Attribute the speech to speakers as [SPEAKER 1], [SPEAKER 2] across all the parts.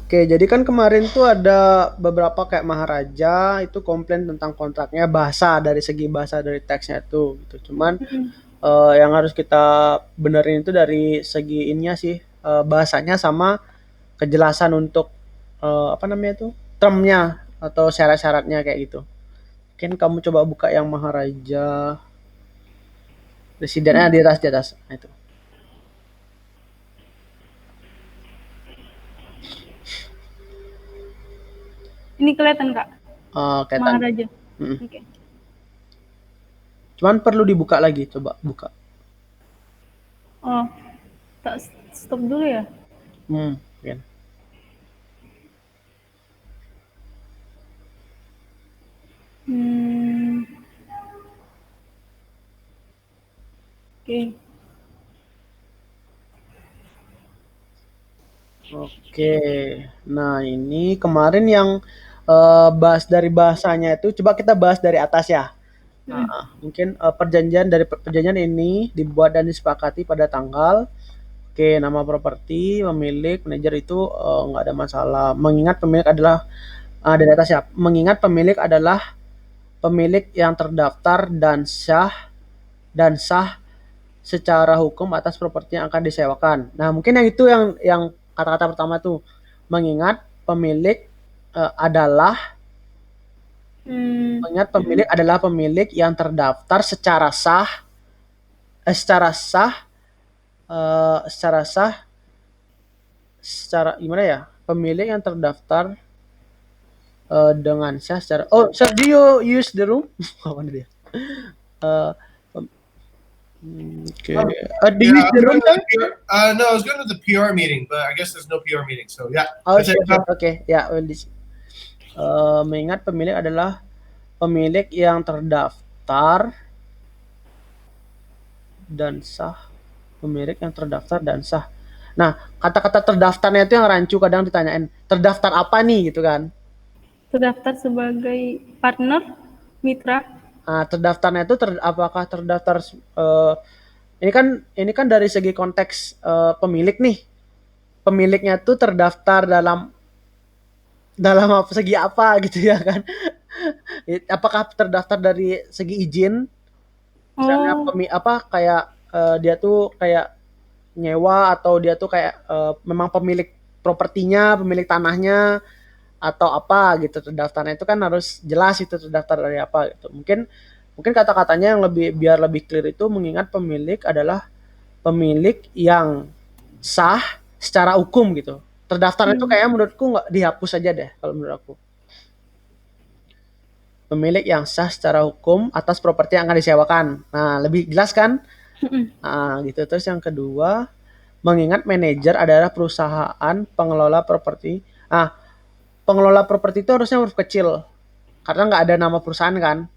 [SPEAKER 1] Oke, jadi kan kemarin tuh ada beberapa kayak Maharaja itu komplain tentang kontraknya bahasa dari teksnya itu gitu. Cuman
[SPEAKER 2] Mm.
[SPEAKER 1] yang harus kita benerin itu dari segi ininya sih bahasanya sama kejelasan untuk apa namanya itu termnya atau syarat-syaratnya kayak gitu. Mungkin kamu coba buka yang Maharaja residennya di atas. Nah, itu.
[SPEAKER 2] Ini kelihatan Kak,
[SPEAKER 1] Kelihatan.
[SPEAKER 2] Maharaja.
[SPEAKER 1] Mm.
[SPEAKER 2] Oke.
[SPEAKER 1] Cuman perlu dibuka lagi, coba buka.
[SPEAKER 2] Oh, tak stop dulu ya.
[SPEAKER 1] Mungkin.
[SPEAKER 2] Hmm, oke.
[SPEAKER 1] Oke. Nah, ini kemarin yang bahas dari bahasanya itu coba kita bahas dari atas ya.
[SPEAKER 2] Mm.
[SPEAKER 1] Nah, mungkin perjanjian ini dibuat dan disepakati pada tanggal. Oke, nama properti, pemilik, manajer itu nggak ada masalah. Mengingat pemilik adalah dari atas ya. Mengingat pemilik adalah pemilik yang terdaftar dan sah secara hukum atas properti yang akan disewakan. Nah, mungkin yang itu yang kata-kata pertama tuh mengingat pemilik adalah
[SPEAKER 2] Hmm,
[SPEAKER 1] mengingat
[SPEAKER 2] mm.
[SPEAKER 1] pemilik adalah pemilik yang terdaftar secara sah secara sah secara gimana ya? Pemilik yang terdaftar dengan sah secara Oh, sir, do you use the room? Apa dia? Uh, okay.
[SPEAKER 3] Oh,
[SPEAKER 1] Do you
[SPEAKER 3] yeah,
[SPEAKER 1] use
[SPEAKER 3] I
[SPEAKER 1] the
[SPEAKER 3] was
[SPEAKER 1] room,
[SPEAKER 3] going to
[SPEAKER 1] sir?
[SPEAKER 3] the PR. No, I was going to the PR meeting, but I guess there's no PR meeting. So yeah,
[SPEAKER 1] Oh,
[SPEAKER 3] that's it.
[SPEAKER 1] shit, shit. Oke, ya, mengingat pemilik adalah pemilik yang terdaftar dan sah, pemilik yang terdaftar dan sah. Nah, kata-kata terdaftarnya itu yang rancu kadang ditanyain, terdaftar apa nih gitu kan.
[SPEAKER 2] Terdaftar sebagai partner, mitra.
[SPEAKER 1] Nah, terdaftarnya itu apakah terdaftar ini kan dari segi konteks pemilik nih. Pemiliknya tuh terdaftar dalam segi apa gitu ya kan. Apakah terdaftar dari segi izin? Misalnya
[SPEAKER 2] Oh,
[SPEAKER 1] kayak dia tuh kayak nyewa atau dia tuh kayak memang pemilik propertinya, pemilik tanahnya atau apa gitu terdaftarnya itu kan harus jelas itu terdaftar dari apa gitu. Mungkin mungkin kata-katanya yang biar lebih clear itu mengingat pemilik adalah pemilik yang sah secara hukum gitu. Terdaftarnya itu
[SPEAKER 2] hmm.
[SPEAKER 1] kayaknya menurutku nggak dihapus aja deh kalau menurut aku. Pemilik yang sah secara hukum atas properti yang akan disewakan. Nah, lebih jelas kan? Nah, gitu. Terus yang kedua, mengingat manajer adalah perusahaan pengelola properti. Nah, pengelola properti itu harusnya huruf kecil karena nggak ada nama perusahaan kan.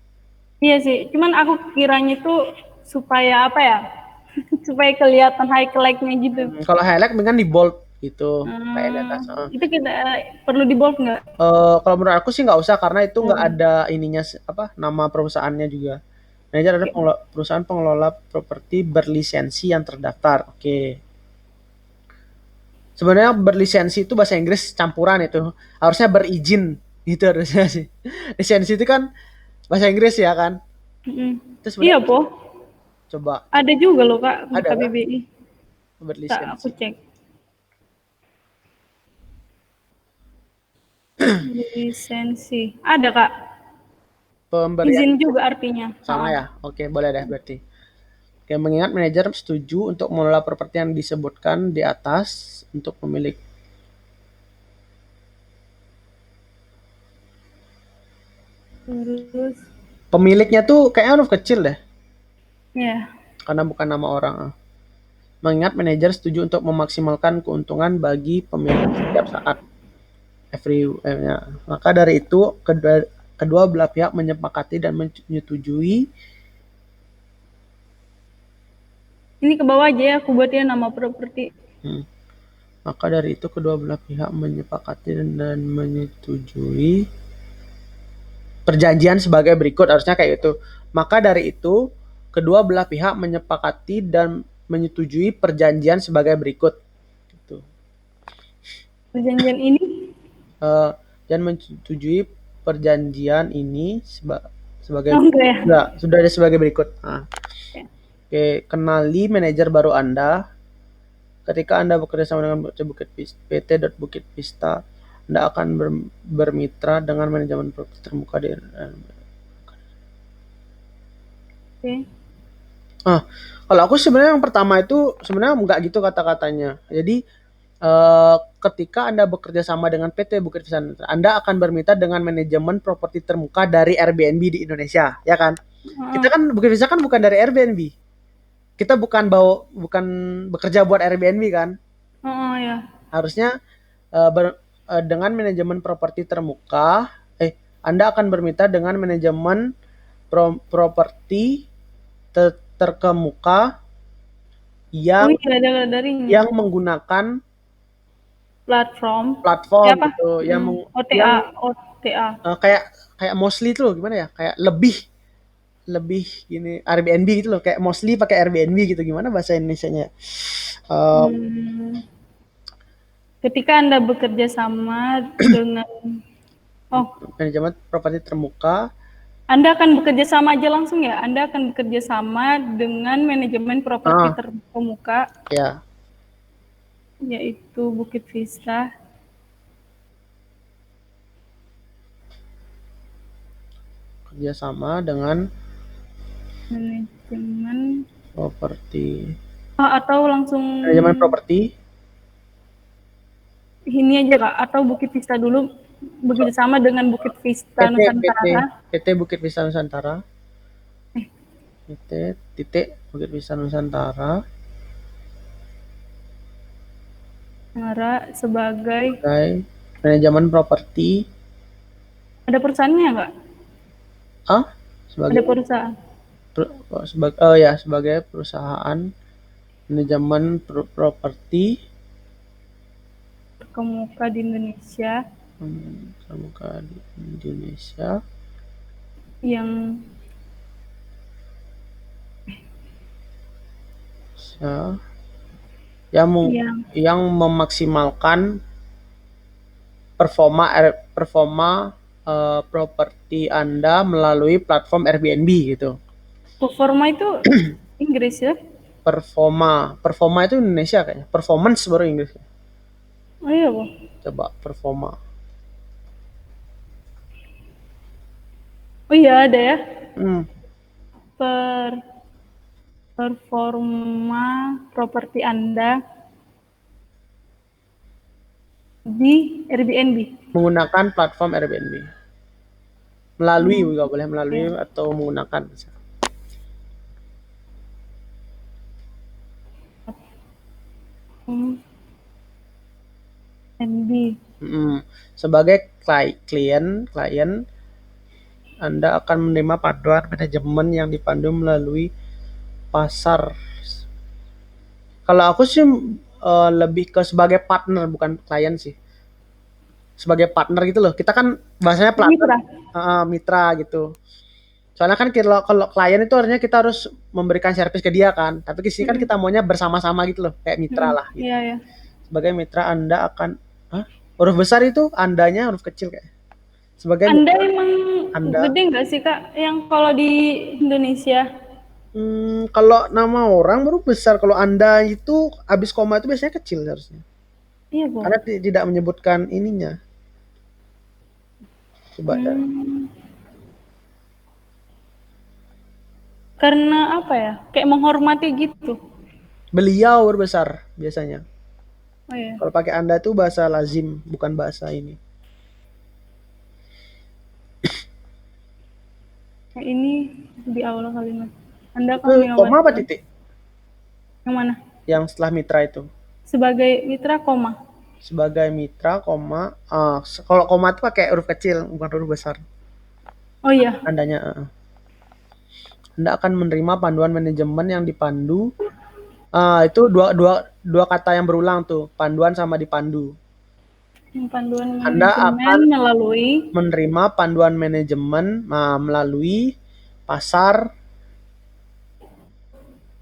[SPEAKER 2] Iya sih, cuman aku kiranya tuh supaya apa ya? Supaya kelihatan highlight-nya gitu.
[SPEAKER 1] Kalau highlight mendingan di bold gitu kayak di atas.
[SPEAKER 2] Itu kita perlu di bold nggak?
[SPEAKER 1] Kalau menurut aku sih nggak usah karena itu nggak
[SPEAKER 2] Oh,
[SPEAKER 1] ada ininya apa nama perusahaannya juga. Manajer adalah
[SPEAKER 2] oke.
[SPEAKER 1] perusahaan pengelola properti berlisensi yang terdaftar. Oke. Sebenarnya berlisensi itu bahasa Inggris campuran itu. Harusnya berizin gitu harusnya sih. Lisensi itu kan bahasa Inggris ya kan.
[SPEAKER 2] Mm.
[SPEAKER 1] Itu
[SPEAKER 2] Iya
[SPEAKER 1] sebenarnya
[SPEAKER 2] po,
[SPEAKER 1] coba
[SPEAKER 2] ada juga loh kak di
[SPEAKER 1] ada kan
[SPEAKER 2] KBBI. Tak aku
[SPEAKER 1] berlisensi.
[SPEAKER 2] cek. Lisensi. Ada kak.
[SPEAKER 1] Pemberian
[SPEAKER 2] Izin
[SPEAKER 1] izin
[SPEAKER 2] juga artinya.
[SPEAKER 1] sama
[SPEAKER 2] Ha-ha.
[SPEAKER 1] ya. Oke, boleh deh berarti. Oke, mengingat manajer setuju untuk mengelola properti yang disebutkan di atas untuk pemilik.
[SPEAKER 2] Terus,
[SPEAKER 1] Pemiliknya tuh kayaknya huruf kecil deh
[SPEAKER 2] ya.
[SPEAKER 1] karena bukan nama orang. Mengingat manajer setuju untuk memaksimalkan keuntungan bagi pemilik setiap saat. Ya. Maka dari itu kedua belah pihak menyepakati dan menyetujui.
[SPEAKER 2] Ini ke bawah aja ya, aku buatnya nama properti.
[SPEAKER 1] Hmm, Maka dari itu kedua belah pihak menyepakati dan menyetujui perjanjian sebagai berikut, harusnya kayak gitu. Maka dari itu kedua belah pihak menyepakati dan menyetujui perjanjian sebagai berikut. Gitu.
[SPEAKER 2] Perjanjian ini
[SPEAKER 1] dan menyetujui perjanjian ini sebagai
[SPEAKER 2] Oke ya.
[SPEAKER 1] ya, sudah ada sebagai berikut. Nah,
[SPEAKER 2] Oke.
[SPEAKER 1] oke, kenali manajer baru Anda. Ketika Anda bekerja sama dengan PT Bukit Vista, Anda akan bermitra dengan manajemen properti termuka di
[SPEAKER 2] Oke.
[SPEAKER 1] Kalau aku sebenarnya yang pertama itu sebenarnya enggak gitu kata-katanya. Jadi ketika Anda bekerja sama dengan PT Bukit Vista, Anda akan bermitra dengan manajemen properti termuka dari Airbnb di Indonesia, ya kan? Kita kan Bukit Vista kan bukan dari Airbnb. Kita bukan bekerja buat Airbnb kan?
[SPEAKER 2] Oh ya.
[SPEAKER 1] Harusnya dengan manajemen properti termuka, Anda akan bermitra dengan manajemen properti terkemuka yang
[SPEAKER 2] iya, dari
[SPEAKER 1] menggunakan
[SPEAKER 2] platform.
[SPEAKER 1] platform
[SPEAKER 2] Apa?
[SPEAKER 1] gitu, yang
[SPEAKER 2] OTA.
[SPEAKER 1] kayak mostly itu loh, gimana ya? Kayak lebih gini Airbnb gitu loh, kayak mostly pakai Airbnb gitu, gimana bahasa Indonesianya?
[SPEAKER 2] Ketika Anda bekerja sama dengan
[SPEAKER 1] Manajemen properti termuka,
[SPEAKER 2] Anda akan bekerja sama aja langsung ya? Anda akan bekerja sama dengan manajemen properti terkemuka,
[SPEAKER 1] ya,
[SPEAKER 2] yaitu Bukit Vista.
[SPEAKER 1] kerjasama dengan
[SPEAKER 2] Manajemen
[SPEAKER 1] properti
[SPEAKER 2] atau langsung
[SPEAKER 1] manajemen properti
[SPEAKER 2] ini aja Kak, atau Bukit Vista dulu bekerja sama dengan Bukit Vista Nusantara.
[SPEAKER 1] PT Bukit Vista Nusantara. PT titik Bukit Vista Nusantara
[SPEAKER 2] sebagai
[SPEAKER 1] manajemen properti.
[SPEAKER 2] Ada perusahaannya nggak?
[SPEAKER 1] Sebagai
[SPEAKER 2] Ada perusahaan.
[SPEAKER 1] Sebagai perusahaan manajemen properti
[SPEAKER 2] terkemuka di Indonesia. Yang
[SPEAKER 1] memaksimalkan performa properti Anda melalui platform Airbnb gitu.
[SPEAKER 2] Performa itu Inggris ya?
[SPEAKER 1] Performa itu Indonesia kayaknya. Performance baru Inggris.
[SPEAKER 2] Oh iya, Bu.
[SPEAKER 1] Coba performa.
[SPEAKER 2] Oh iya, ada ya. Performa properti Anda di Airbnb.
[SPEAKER 1] Menggunakan platform Airbnb. Melalui juga boleh, melalui atau menggunakan. Sebagai klien Anda akan menerima panduan manajemen yang dipandu melalui pasar. Kalau aku sih lebih ke sebagai partner, bukan klien sih. Sebagai partner gitu loh. Kita kan bahasanya mitra gitu. Soalnya kan kalau klien itu artinya kita harus memberikan servis ke dia kan. Tapi di sini kan kita maunya bersama-sama gitu loh, kayak mitra lah. Gitu.
[SPEAKER 2] Iya.
[SPEAKER 1] Sebagai mitra Anda akan huruf besar itu Andanya huruf kecil kayak. Sebagai
[SPEAKER 2] Anda emang gede nggak sih Kak? Yang kalau di Indonesia?
[SPEAKER 1] Kalau nama orang baru besar. Kalau Anda itu habis koma itu biasanya kecil harusnya.
[SPEAKER 2] Iya, Bu.
[SPEAKER 1] Karena tidak menyebutkan ininya. Coba ya.
[SPEAKER 2] Karena apa ya? Kayak menghormati gitu.
[SPEAKER 1] Beliau berbesar biasanya.
[SPEAKER 2] Oh iya.
[SPEAKER 1] Kalau pakai Anda itu bahasa lazim, bukan bahasa ini.
[SPEAKER 2] Ini di awal kalimat. Anda
[SPEAKER 1] kan koma apa titik?
[SPEAKER 2] Yang mana?
[SPEAKER 1] Yang setelah mitra itu.
[SPEAKER 2] Sebagai mitra koma.
[SPEAKER 1] Sebagai mitra koma. Kalau koma itu pakai huruf kecil, bukan huruf besar.
[SPEAKER 2] Oh iya.
[SPEAKER 1] Andanya. Anda akan menerima panduan manajemen yang dipandu. Itu dua kata yang berulang tuh, panduan sama dipandu.
[SPEAKER 2] Panduan manajemen
[SPEAKER 1] Anda akan
[SPEAKER 2] melalui
[SPEAKER 1] menerima panduan manajemen melalui pasar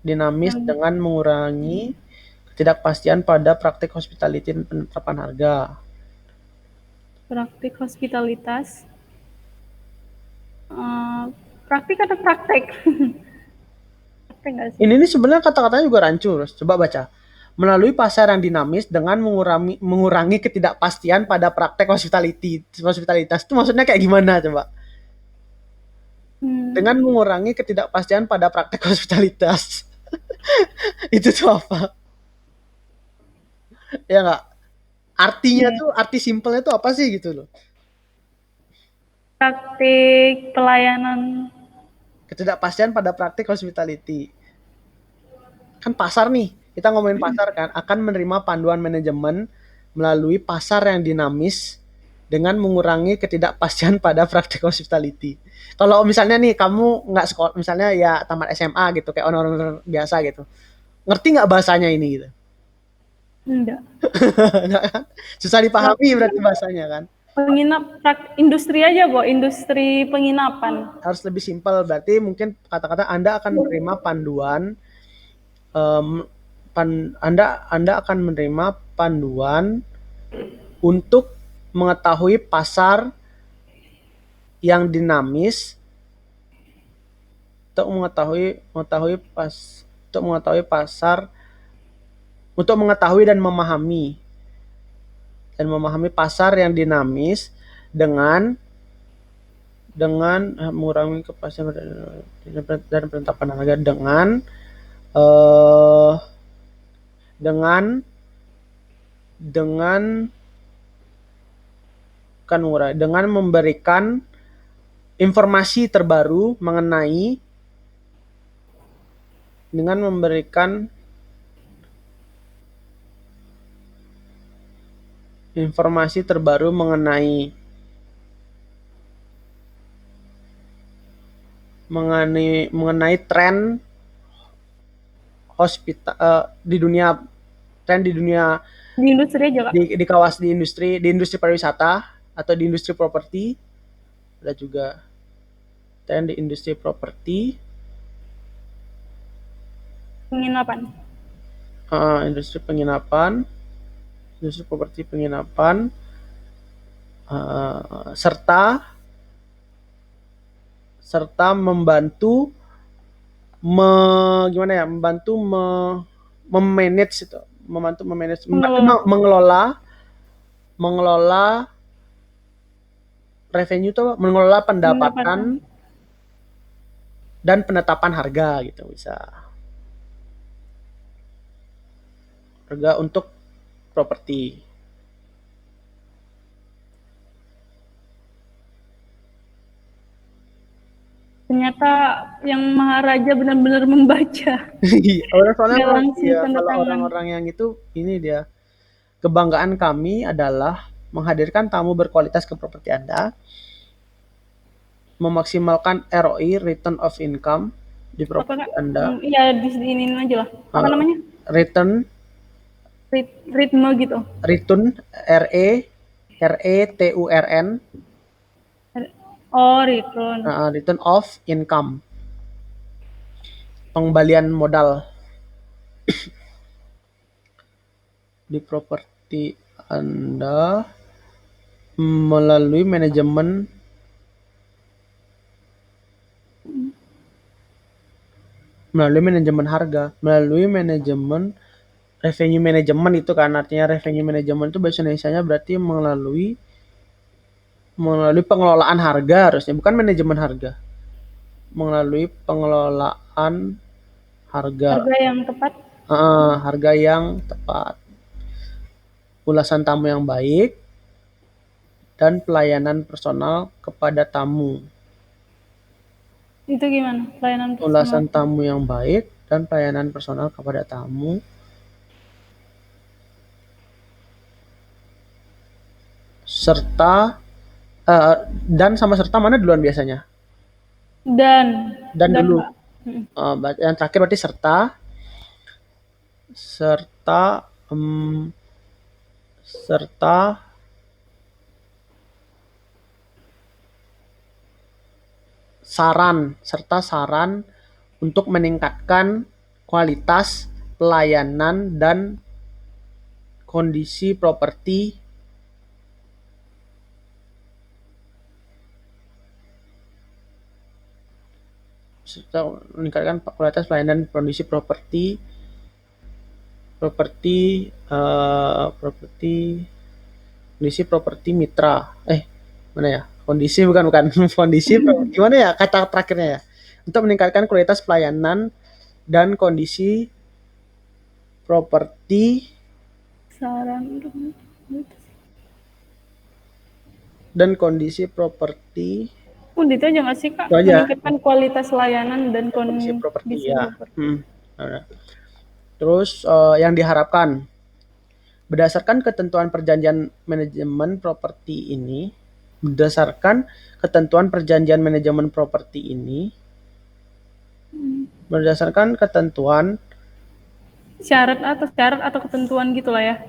[SPEAKER 1] dinamis dengan mengurangi ketidakpastian pada praktik hospitality dan penetapan harga.
[SPEAKER 2] Praktik hospitalitas. Praktik atau praktek? Praktek nggak sih?
[SPEAKER 1] Ini nih sebenarnya kata-katanya juga rancu. Coba baca. Melalui pasar yang dinamis dengan mengurangi ketidakpastian pada praktek hospitalitas itu maksudnya kayak gimana coba? Dengan mengurangi ketidakpastian pada praktek hospitalitas. Itu tuh apa? Ya nggak? Artinya tuh, arti simpelnya tuh apa sih gitu loh?
[SPEAKER 2] Praktik pelayanan.
[SPEAKER 1] Ketidakpastian pada praktik hospitality. Kan pasar nih, kita ngomongin pasar kan, akan menerima panduan manajemen melalui pasar yang dinamis dengan mengurangi ketidakpastian pada praktik hospitality. Kalau misalnya nih kamu nggak sekolah, misalnya ya tamat SMA gitu, kayak orang-orang biasa gitu, ngerti nggak bahasanya ini gitu?
[SPEAKER 2] Enggak.
[SPEAKER 1] Susah dipahami berarti bahasanya kan?
[SPEAKER 2] Industri aja, Bu. Industri penginapan.
[SPEAKER 1] Harus lebih simpel, berarti mungkin kata-kata Anda akan menerima panduan Anda akan menerima panduan untuk mengetahui pasar yang dinamis, untuk mengetahui dan memahami pasar yang dinamis dengan mengurangi kepastian dan penetapan harga dengan memberikan informasi terbaru mengenai tren di dunia
[SPEAKER 2] Di industri aja, Kak.
[SPEAKER 1] di industri pariwisata atau di industri properti. Ada juga tren di industri properti,
[SPEAKER 2] Penginapan.
[SPEAKER 1] industri properti penginapan, serta membantu mengelola revenue tuh, mengelola pendapatan dan penetapan harga gitu, bisa harga untuk properti.
[SPEAKER 2] Ternyata yang Maharaja benar-benar membaca.
[SPEAKER 1] Kalau orang-orang yang itu, ini dia, kebanggaan kami adalah menghadirkan tamu berkualitas ke properti Anda, memaksimalkan ROI (Return of Income) di properti Anda.
[SPEAKER 2] Iya, di sini aja lah. Apa namanya?
[SPEAKER 1] Ritme
[SPEAKER 2] gitu.
[SPEAKER 1] Return, RETURN.
[SPEAKER 2] Oh, return.
[SPEAKER 1] Return of income. Pengembalian modal di properti Anda melalui manajemen harga, melalui manajemen revenue management. Itu kan artinya revenue management itu bahasa Indonesianya berarti melalui pengelolaan harga, harusnya bukan manajemen harga, melalui pengelolaan harga
[SPEAKER 2] yang tepat.
[SPEAKER 1] Harga yang tepat, ulasan tamu yang baik, dan pelayanan personal kepada tamu.
[SPEAKER 2] Itu gimana? Pelayanan personal.
[SPEAKER 1] Ulasan tamu yang baik dan pelayanan personal kepada tamu, serta dan sama serta mana duluan biasanya? Dan dulu. Yang terakhir berarti serta saran untuk meningkatkan kualitas pelayanan dan kondisi properti serta meningkatkan kualitas pelayanan kondisi properti kondisi properti mitra. Mana ya? Kondisi bukan kondisi gimana ya kata terakhirnya ya? Untuk meningkatkan kualitas pelayanan dan kondisi properti
[SPEAKER 2] Saran itu aja nggak sih Kak?
[SPEAKER 1] itu aja.
[SPEAKER 2] Meningkatkan kualitas layanan dan
[SPEAKER 1] Kondisi properti
[SPEAKER 2] kondisi
[SPEAKER 1] ya.
[SPEAKER 2] properti.
[SPEAKER 1] Terus yang diharapkan berdasarkan ketentuan perjanjian manajemen properti ini, berdasarkan ketentuan
[SPEAKER 2] syarat atau ketentuan gitulah ya.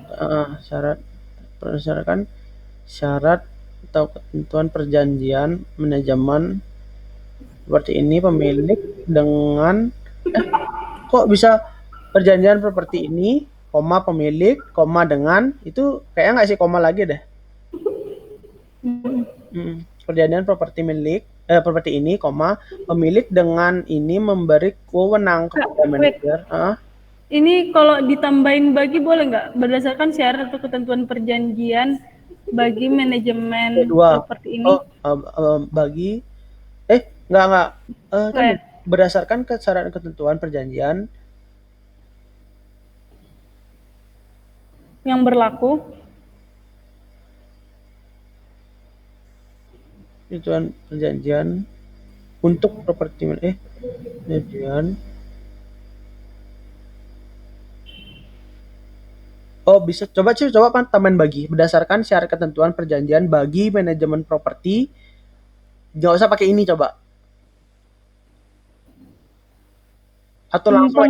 [SPEAKER 1] Berdasarkan syarat atau ketentuan perjanjian manajemen seperti ini, pemilik dengan kok bisa perjanjian properti ini, koma pemilik, koma dengan, itu kayaknya nggak sih koma lagi deh. Perjanjian properti ini, koma pemilik dengan ini memberi wewenang kepada manajer.
[SPEAKER 2] Ini kalau ditambahin bagi boleh nggak? Berdasarkan syarat atau ketentuan perjanjian bagi manajemen properti ini.
[SPEAKER 1] Bagi enggak. Kan berdasarkan syarat ketentuan perjanjian
[SPEAKER 2] yang berlaku.
[SPEAKER 1] Ketentuan perjanjian untuk properti perjanjian. Bisa coba tambahin bagi berdasarkan syarat ketentuan perjanjian bagi manajemen properti. Nggak usah pakai ini coba. Atau langsung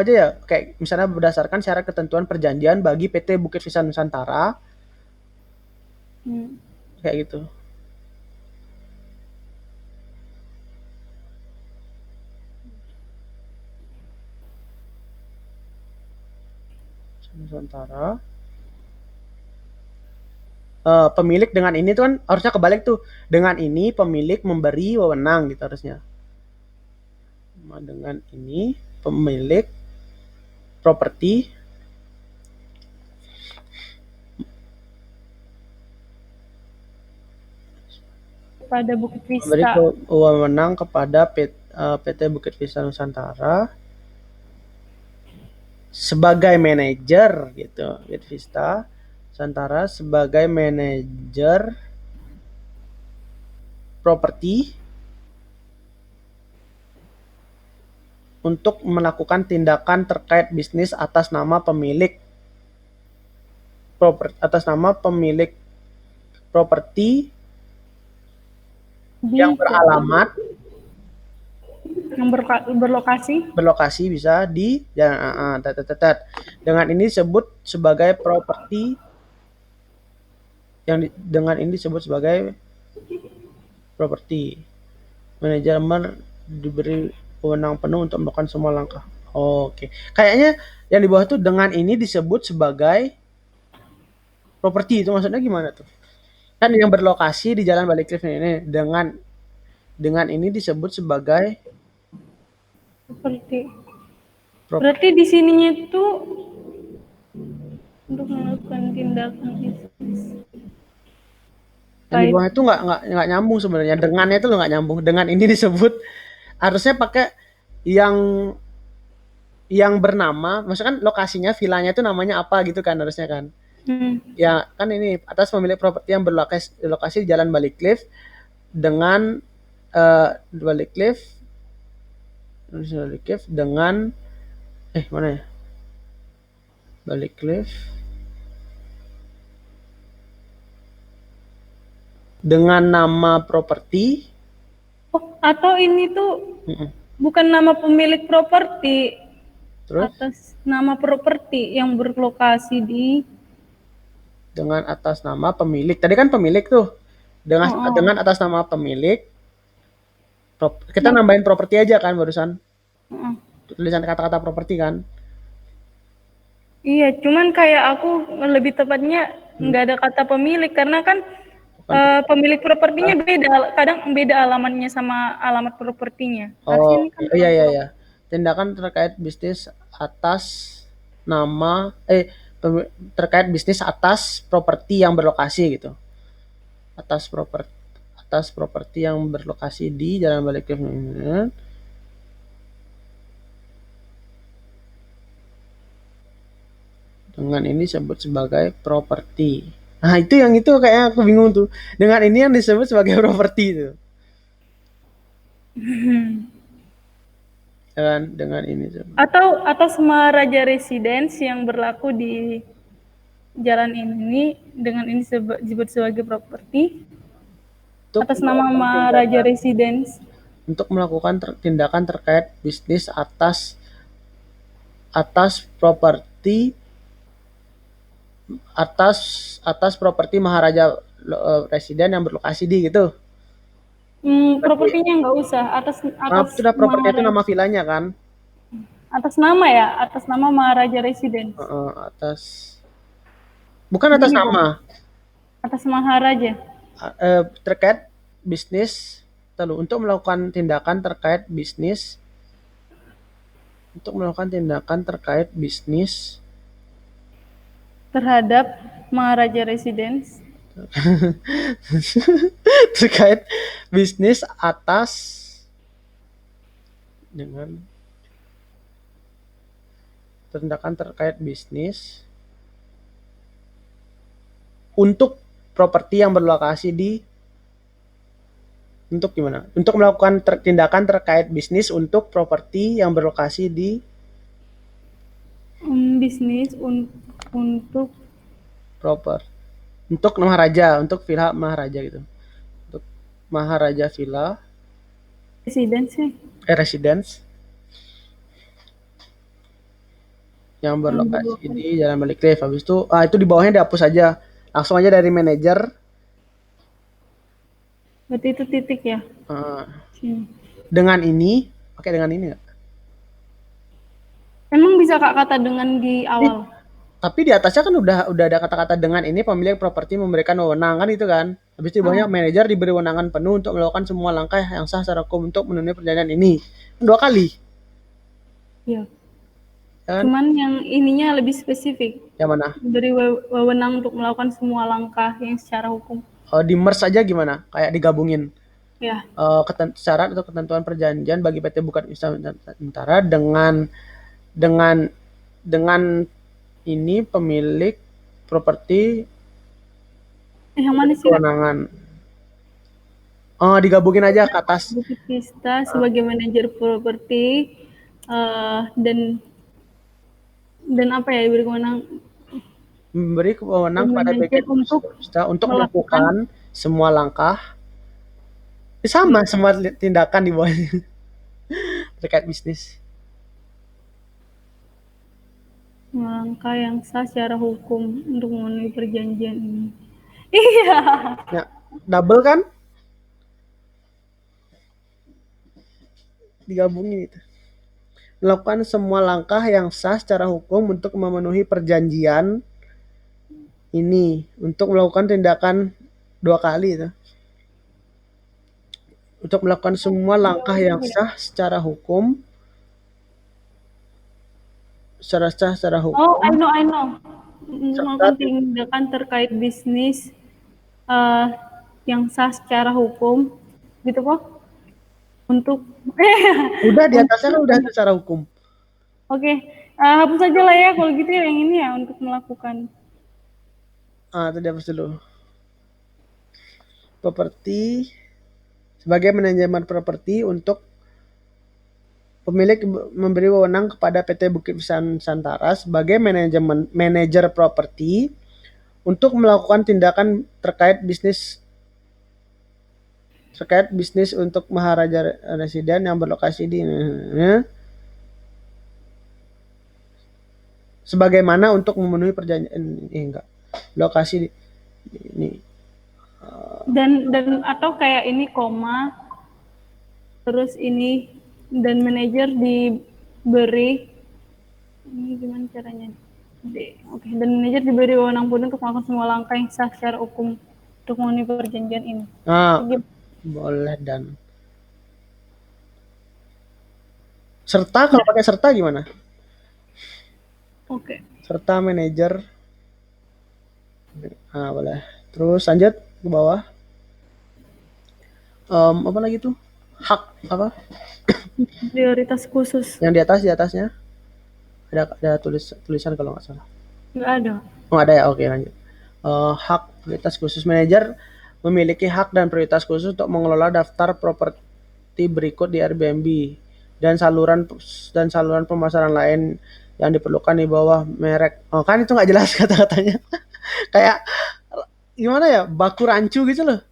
[SPEAKER 1] aja ya. Kayak misalnya berdasarkan syarat ketentuan perjanjian bagi PT Bukit Vista Nusantara. Kayak gitu. Nusantara. Pemilik dengan ini tuh kan harusnya kebalik tuh. Dengan ini pemilik memberi wewenang gitu harusnya. Dengan ini pemilik properti
[SPEAKER 2] kepada Bukit Vista.
[SPEAKER 1] Memberi wewenang kepada PT Bukit Vista Nusantara sebagai manajer gitu. Bukit Vista Nusantara sebagai manajer properti untuk melakukan tindakan terkait bisnis atas nama pemilik properti yang beralamat berlokasi bisa di jalan dengan ini disebut sebagai properti manajemen diberi wewenang penuh untuk melakukan semua langkah. Oke. Kayaknya yang di bawah tuh dengan ini disebut sebagai properti, itu maksudnya gimana tuh? Kan yang berlokasi di Jalan Baliklift ini dengan ini disebut sebagai
[SPEAKER 2] properti. Berarti di sininya itu untuk melakukan tindakan bisnis.
[SPEAKER 1] Yang di bawah itu nggak nyambung sebenarnya. Dengannya itu nggak nyambung. Dengan ini disebut harusnya pakai yang bernama, maksudnya kan lokasinya villanya itu namanya apa gitu kan harusnya kan. Ya kan ini atas pemilik properti yang berlokasi di Jalan Baliklift dengan Baliklift dengan mana ya? Baliklift dengan nama properti.
[SPEAKER 2] Atau ini tuh bukan nama pemilik properti.
[SPEAKER 1] Terus?
[SPEAKER 2] Atas nama properti yang berlokasi
[SPEAKER 1] dengan atas nama pemilik. Tadi kan pemilik tuh. Dengan atas nama pemilik. Kita nambahin properti aja kan barusan. Tulisan kata-kata properti kan.
[SPEAKER 2] Iya, cuman kayak aku lebih tepatnya nggak ada kata pemilik karena kan Pemilik propertinya beda, kadang beda alamatnya sama alamat propertinya. Harusnya
[SPEAKER 1] Oh,
[SPEAKER 2] ini kan
[SPEAKER 1] iya iya iya. Tindakan terkait bisnis atas nama terkait bisnis atas properti yang berlokasi gitu. Atas properti yang berlokasi di Jalan Balik dengan ini disebut sebagai properti. Nah, itu yang itu kayaknya aku bingung tuh. Dengan ini yang disebut sebagai properti itu. Dengan ini tuh.
[SPEAKER 2] Atau atas nama Raja Residence yang berlaku di jalan ini dengan ini disebut sebagai properti atas nama Maharaja Residence
[SPEAKER 1] untuk melakukan tindakan terkait bisnis atas properti Maharaja Residen yang berlokasi di gitu.
[SPEAKER 2] Propertinya nggak usah atas
[SPEAKER 1] sudah properti itu nama vilanya kan?
[SPEAKER 2] Atas nama ya, atas nama Maharaja Residence.
[SPEAKER 1] Bukan atas nama.
[SPEAKER 2] Atas Maharaja.
[SPEAKER 1] Terkait bisnis, untuk melakukan tindakan terkait bisnis,
[SPEAKER 2] terhadap Maharaja Residence.
[SPEAKER 1] terkait bisnis atas dengan tindakan terkait bisnis untuk properti yang berlokasi di untuk gimana? Untuk melakukan tindakan terkait bisnis untuk properti yang berlokasi di
[SPEAKER 2] bisnis untuk
[SPEAKER 1] untuk Maharaja, untuk Villa Maharaja gitu. Untuk Maharaja Villa Residence yang berlokasi di Jalan Balik Cliff. Habis itu itu di bawahnya dihapus aja. Langsung aja dari manajer.
[SPEAKER 2] Berarti itu titik ya?
[SPEAKER 1] Dengan ini, pakai dengan ini nggak?
[SPEAKER 2] Emang bisa kata dengan di awal?
[SPEAKER 1] Tapi di atasnya kan udah ada kata-kata dengan ini pemilik properti memberikan wewenang kan itu kan. Habis itu di bawahnya manajer diberi wewenangan penuh untuk melakukan semua langkah yang sah secara hukum untuk memenuhi perjanjian ini. 2 kali.
[SPEAKER 2] Iya. Kan? Cuman yang ininya lebih spesifik.
[SPEAKER 1] Yang mana?
[SPEAKER 2] Beri wewenang untuk melakukan semua langkah yang secara hukum.
[SPEAKER 1] Di merge aja gimana? Kayak digabungin.
[SPEAKER 2] Ya.
[SPEAKER 1] Syarat atau ketentuan perjanjian bagi PT Bukan Usaha Sementara dengan ini pemilik properti
[SPEAKER 2] yang mana sih?
[SPEAKER 1] Kewenangan. Digabungin aja ke atas.
[SPEAKER 2] Kita sebagai manajer properti dan apa ya, diberi kewenangan
[SPEAKER 1] memberi kewenangan pada PT untuk melakukan semua langkah sama semua tindakan di bawahnya terkait bisnis.
[SPEAKER 2] Langkah yang sah secara hukum untuk memenuhi perjanjian ini. Iya.
[SPEAKER 1] Ya, double kan? Digabungin itu. Melakukan semua langkah yang sah secara hukum untuk memenuhi perjanjian ini, untuk melakukan tindakan 2 kali itu. Untuk melakukan semua langkah yang sah secara hukum. Secara hukum.
[SPEAKER 2] Oh, I know. Melakukan tindakan terkait bisnis yang sah secara hukum, gitu kok. Untuk
[SPEAKER 1] udah di atasnya kan udah secara hukum.
[SPEAKER 2] Oke, hapus aja lah ya kalau gitu yang ini ya untuk melakukan.
[SPEAKER 1] Tadi hapus dulu. Properti sebagai manajemen properti untuk pemilik memberi wewenang kepada PT Bukit Nusantara sebagai manajer properti untuk melakukan tindakan terkait bisnis untuk Maharaja Residen yang berlokasi di sebagaimana untuk memenuhi perjanjian lokasi ini
[SPEAKER 2] dan atau kayak ini koma terus ini dan manajer diberi ini gimana caranya? Oke, dan manajer diberi wewenang penuh untuk melakukan semua langkah yang sah secara hukum untuk memenuhi perjanjian ini.
[SPEAKER 1] Nah,
[SPEAKER 2] Gimana?
[SPEAKER 1] boleh dan serta, kalau pakai serta gimana?
[SPEAKER 2] Oke.
[SPEAKER 1] Serta manajer. Nah, boleh. Terus lanjut ke bawah. Apa lagi tuh? Hak apa?
[SPEAKER 2] Prioritas khusus.
[SPEAKER 1] Yang di atasnya ada tulisan kalau nggak salah.
[SPEAKER 2] Nggak ada.
[SPEAKER 1] Oh, ada ya. Oke, lanjut. Hak prioritas khusus manajer memiliki hak dan prioritas khusus untuk mengelola daftar properti berikut di Airbnb dan saluran pemasaran lain yang diperlukan di bawah merek. Oh, kan itu nggak jelas kata-katanya. Kayak gimana ya? Baku rancu gitu loh.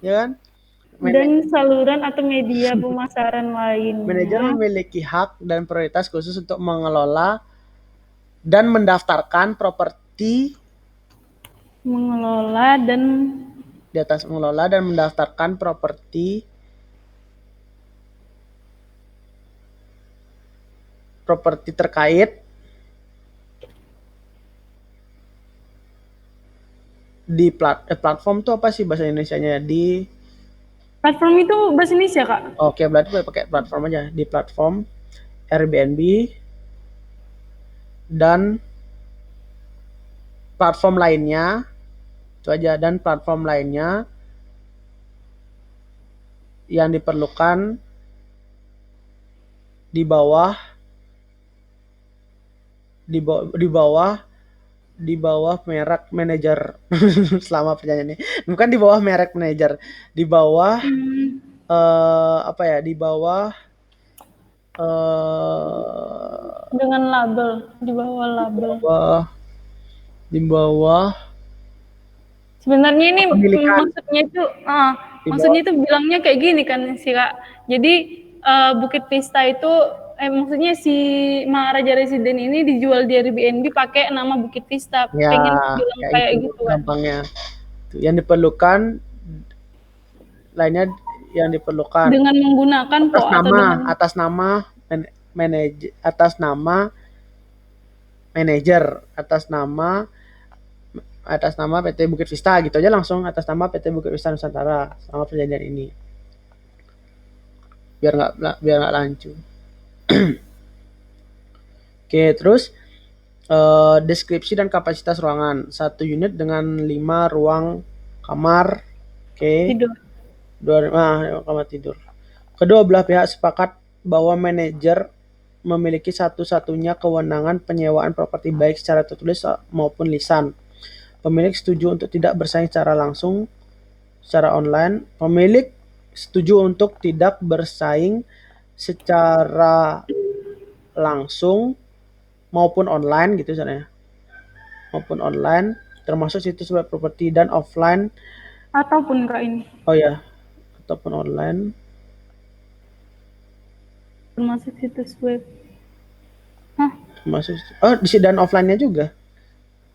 [SPEAKER 1] Ya kan?
[SPEAKER 2] Dan saluran atau media pemasaran
[SPEAKER 1] Manajer
[SPEAKER 2] lainnya
[SPEAKER 1] memiliki hak dan prioritas khusus untuk mengelola dan mendaftarkan properti
[SPEAKER 2] mengelola dan
[SPEAKER 1] di atas mengelola dan mendaftarkan properti terkait di platform tuh apa sih bahasa Indonesianya? Di
[SPEAKER 2] platform itu bahasa Indonesia, Kak.
[SPEAKER 1] Oke, berarti pakai platform aja. Di platform Airbnb dan platform lainnya. Itu aja, dan platform lainnya yang diperlukan di bawah merek manajer selama perjanjian ini. Bukan di bawah merek manajer, di bawah apa ya? Di bawah
[SPEAKER 2] Dengan label, di bawah label.
[SPEAKER 1] di bawah
[SPEAKER 2] Sebenarnya ini
[SPEAKER 1] Kepemilikan.
[SPEAKER 2] maksudnya itu bilangnya kayak gini kan sih, Kak. Jadi Bukit Vista itu maksudnya si Maharaja Residen ini dijual di Airbnb pakai nama Bukit Vista.
[SPEAKER 1] Ya,
[SPEAKER 2] Pengen bilang kayak gitu kan.
[SPEAKER 1] gampangnya. Yang diperlukan lainnya yang diperlukan
[SPEAKER 2] Dengan menggunakan
[SPEAKER 1] atas nama manajer, atas nama PT Bukit Vista gitu aja, langsung atas nama PT Bukit Vista Nusantara sama perjanjian ini. Biar nggak lancu. Oke, terus deskripsi dan kapasitas ruangan. 1 unit dengan 5 ruang kamar. Oke.
[SPEAKER 2] Tidur.
[SPEAKER 1] 2 kamar tidur. Kedua belah pihak sepakat bahwa manajer memiliki satu-satunya kewenangan penyewaan properti baik secara tertulis maupun lisan. Pemilik setuju untuk tidak bersaing secara langsung secara online. Pemilik setuju untuk tidak bersaing secara langsung maupun online gitu misalnya. Maupun online termasuk situs web properti dan offline
[SPEAKER 2] Ataupun Kak ini.
[SPEAKER 1] Oh ya, ataupun online
[SPEAKER 2] Termasuk situs web.
[SPEAKER 1] Termasuk dan offline-nya juga.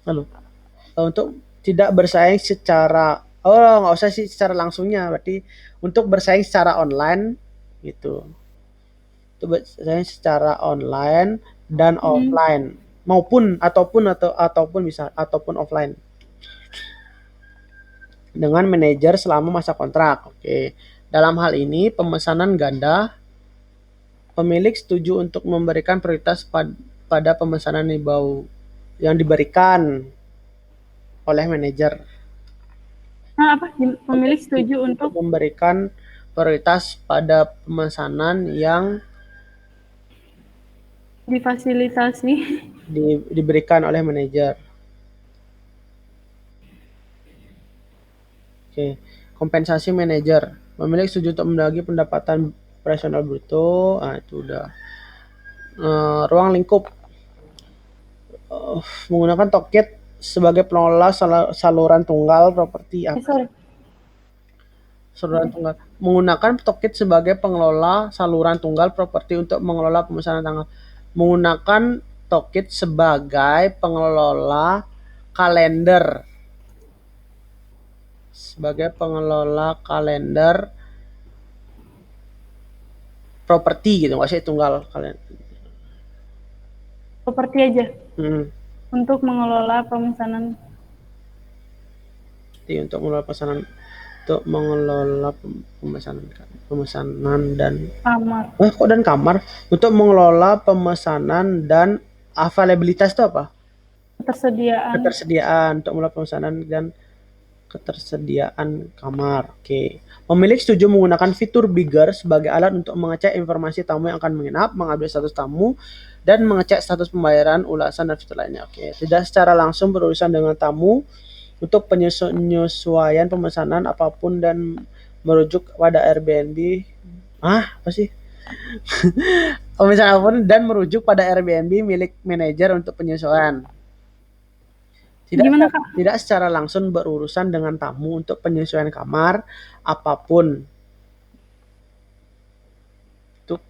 [SPEAKER 1] Lalu untuk tidak bersaing secara nggak usah sih secara langsungnya, berarti untuk bersaing secara online gitu. Untuk bersaing secara online dan offline ataupun bisa ataupun offline dengan manajer selama masa kontrak. Oke. Dalam hal ini pemesanan ganda, pemilik setuju untuk memberikan prioritas pada pemesanan yang diberikan oleh manajer.
[SPEAKER 2] Pemilik setuju untuk
[SPEAKER 1] memberikan prioritas pada pemesanan yang
[SPEAKER 2] difasilitasi
[SPEAKER 1] diberikan oleh manajer. Oke, kompensasi manajer. Pemilik setuju untuk membagi pendapatan operasional bruto. Itu udah. Ruang lingkup. Menggunakan toket sebagai pengelola saluran tunggal properti saluran tunggal. Menggunakan toket sebagai pengelola saluran tunggal properti untuk mengelola pemesanan tanggal. Menggunakan toket sebagai pengelola kalender. Sebagai pengelola kalender properti gitu, nggak sih tunggal kalian.
[SPEAKER 2] Properti aja. Untuk mengelola pemesanan.
[SPEAKER 1] properti untuk mengelola pemesanan dan
[SPEAKER 2] Kamar.
[SPEAKER 1] kok dan kamar untuk mengelola pemesanan dan availabilitas itu apa? Ketersediaan untuk mengelola pemesanan dan ketersediaan kamar. Oke. Pemilik setuju menggunakan fitur Bigger sebagai alat untuk mengecek informasi tamu yang akan menginap, mengambil status tamu, dan mengecek status pembayaran, ulasan, dan fitur lainnya. Oke. Tidak secara langsung berurusan dengan tamu untuk penyesuaian pemesanan apapun dan merujuk pada Airbnb. Apa sih? Pemesanan apapun dan merujuk pada Airbnb milik manajer untuk penyesuaian.
[SPEAKER 2] Gimana, Kak?
[SPEAKER 1] Tidak secara langsung berurusan dengan tamu untuk penyesuaian kamar apapun. Untuk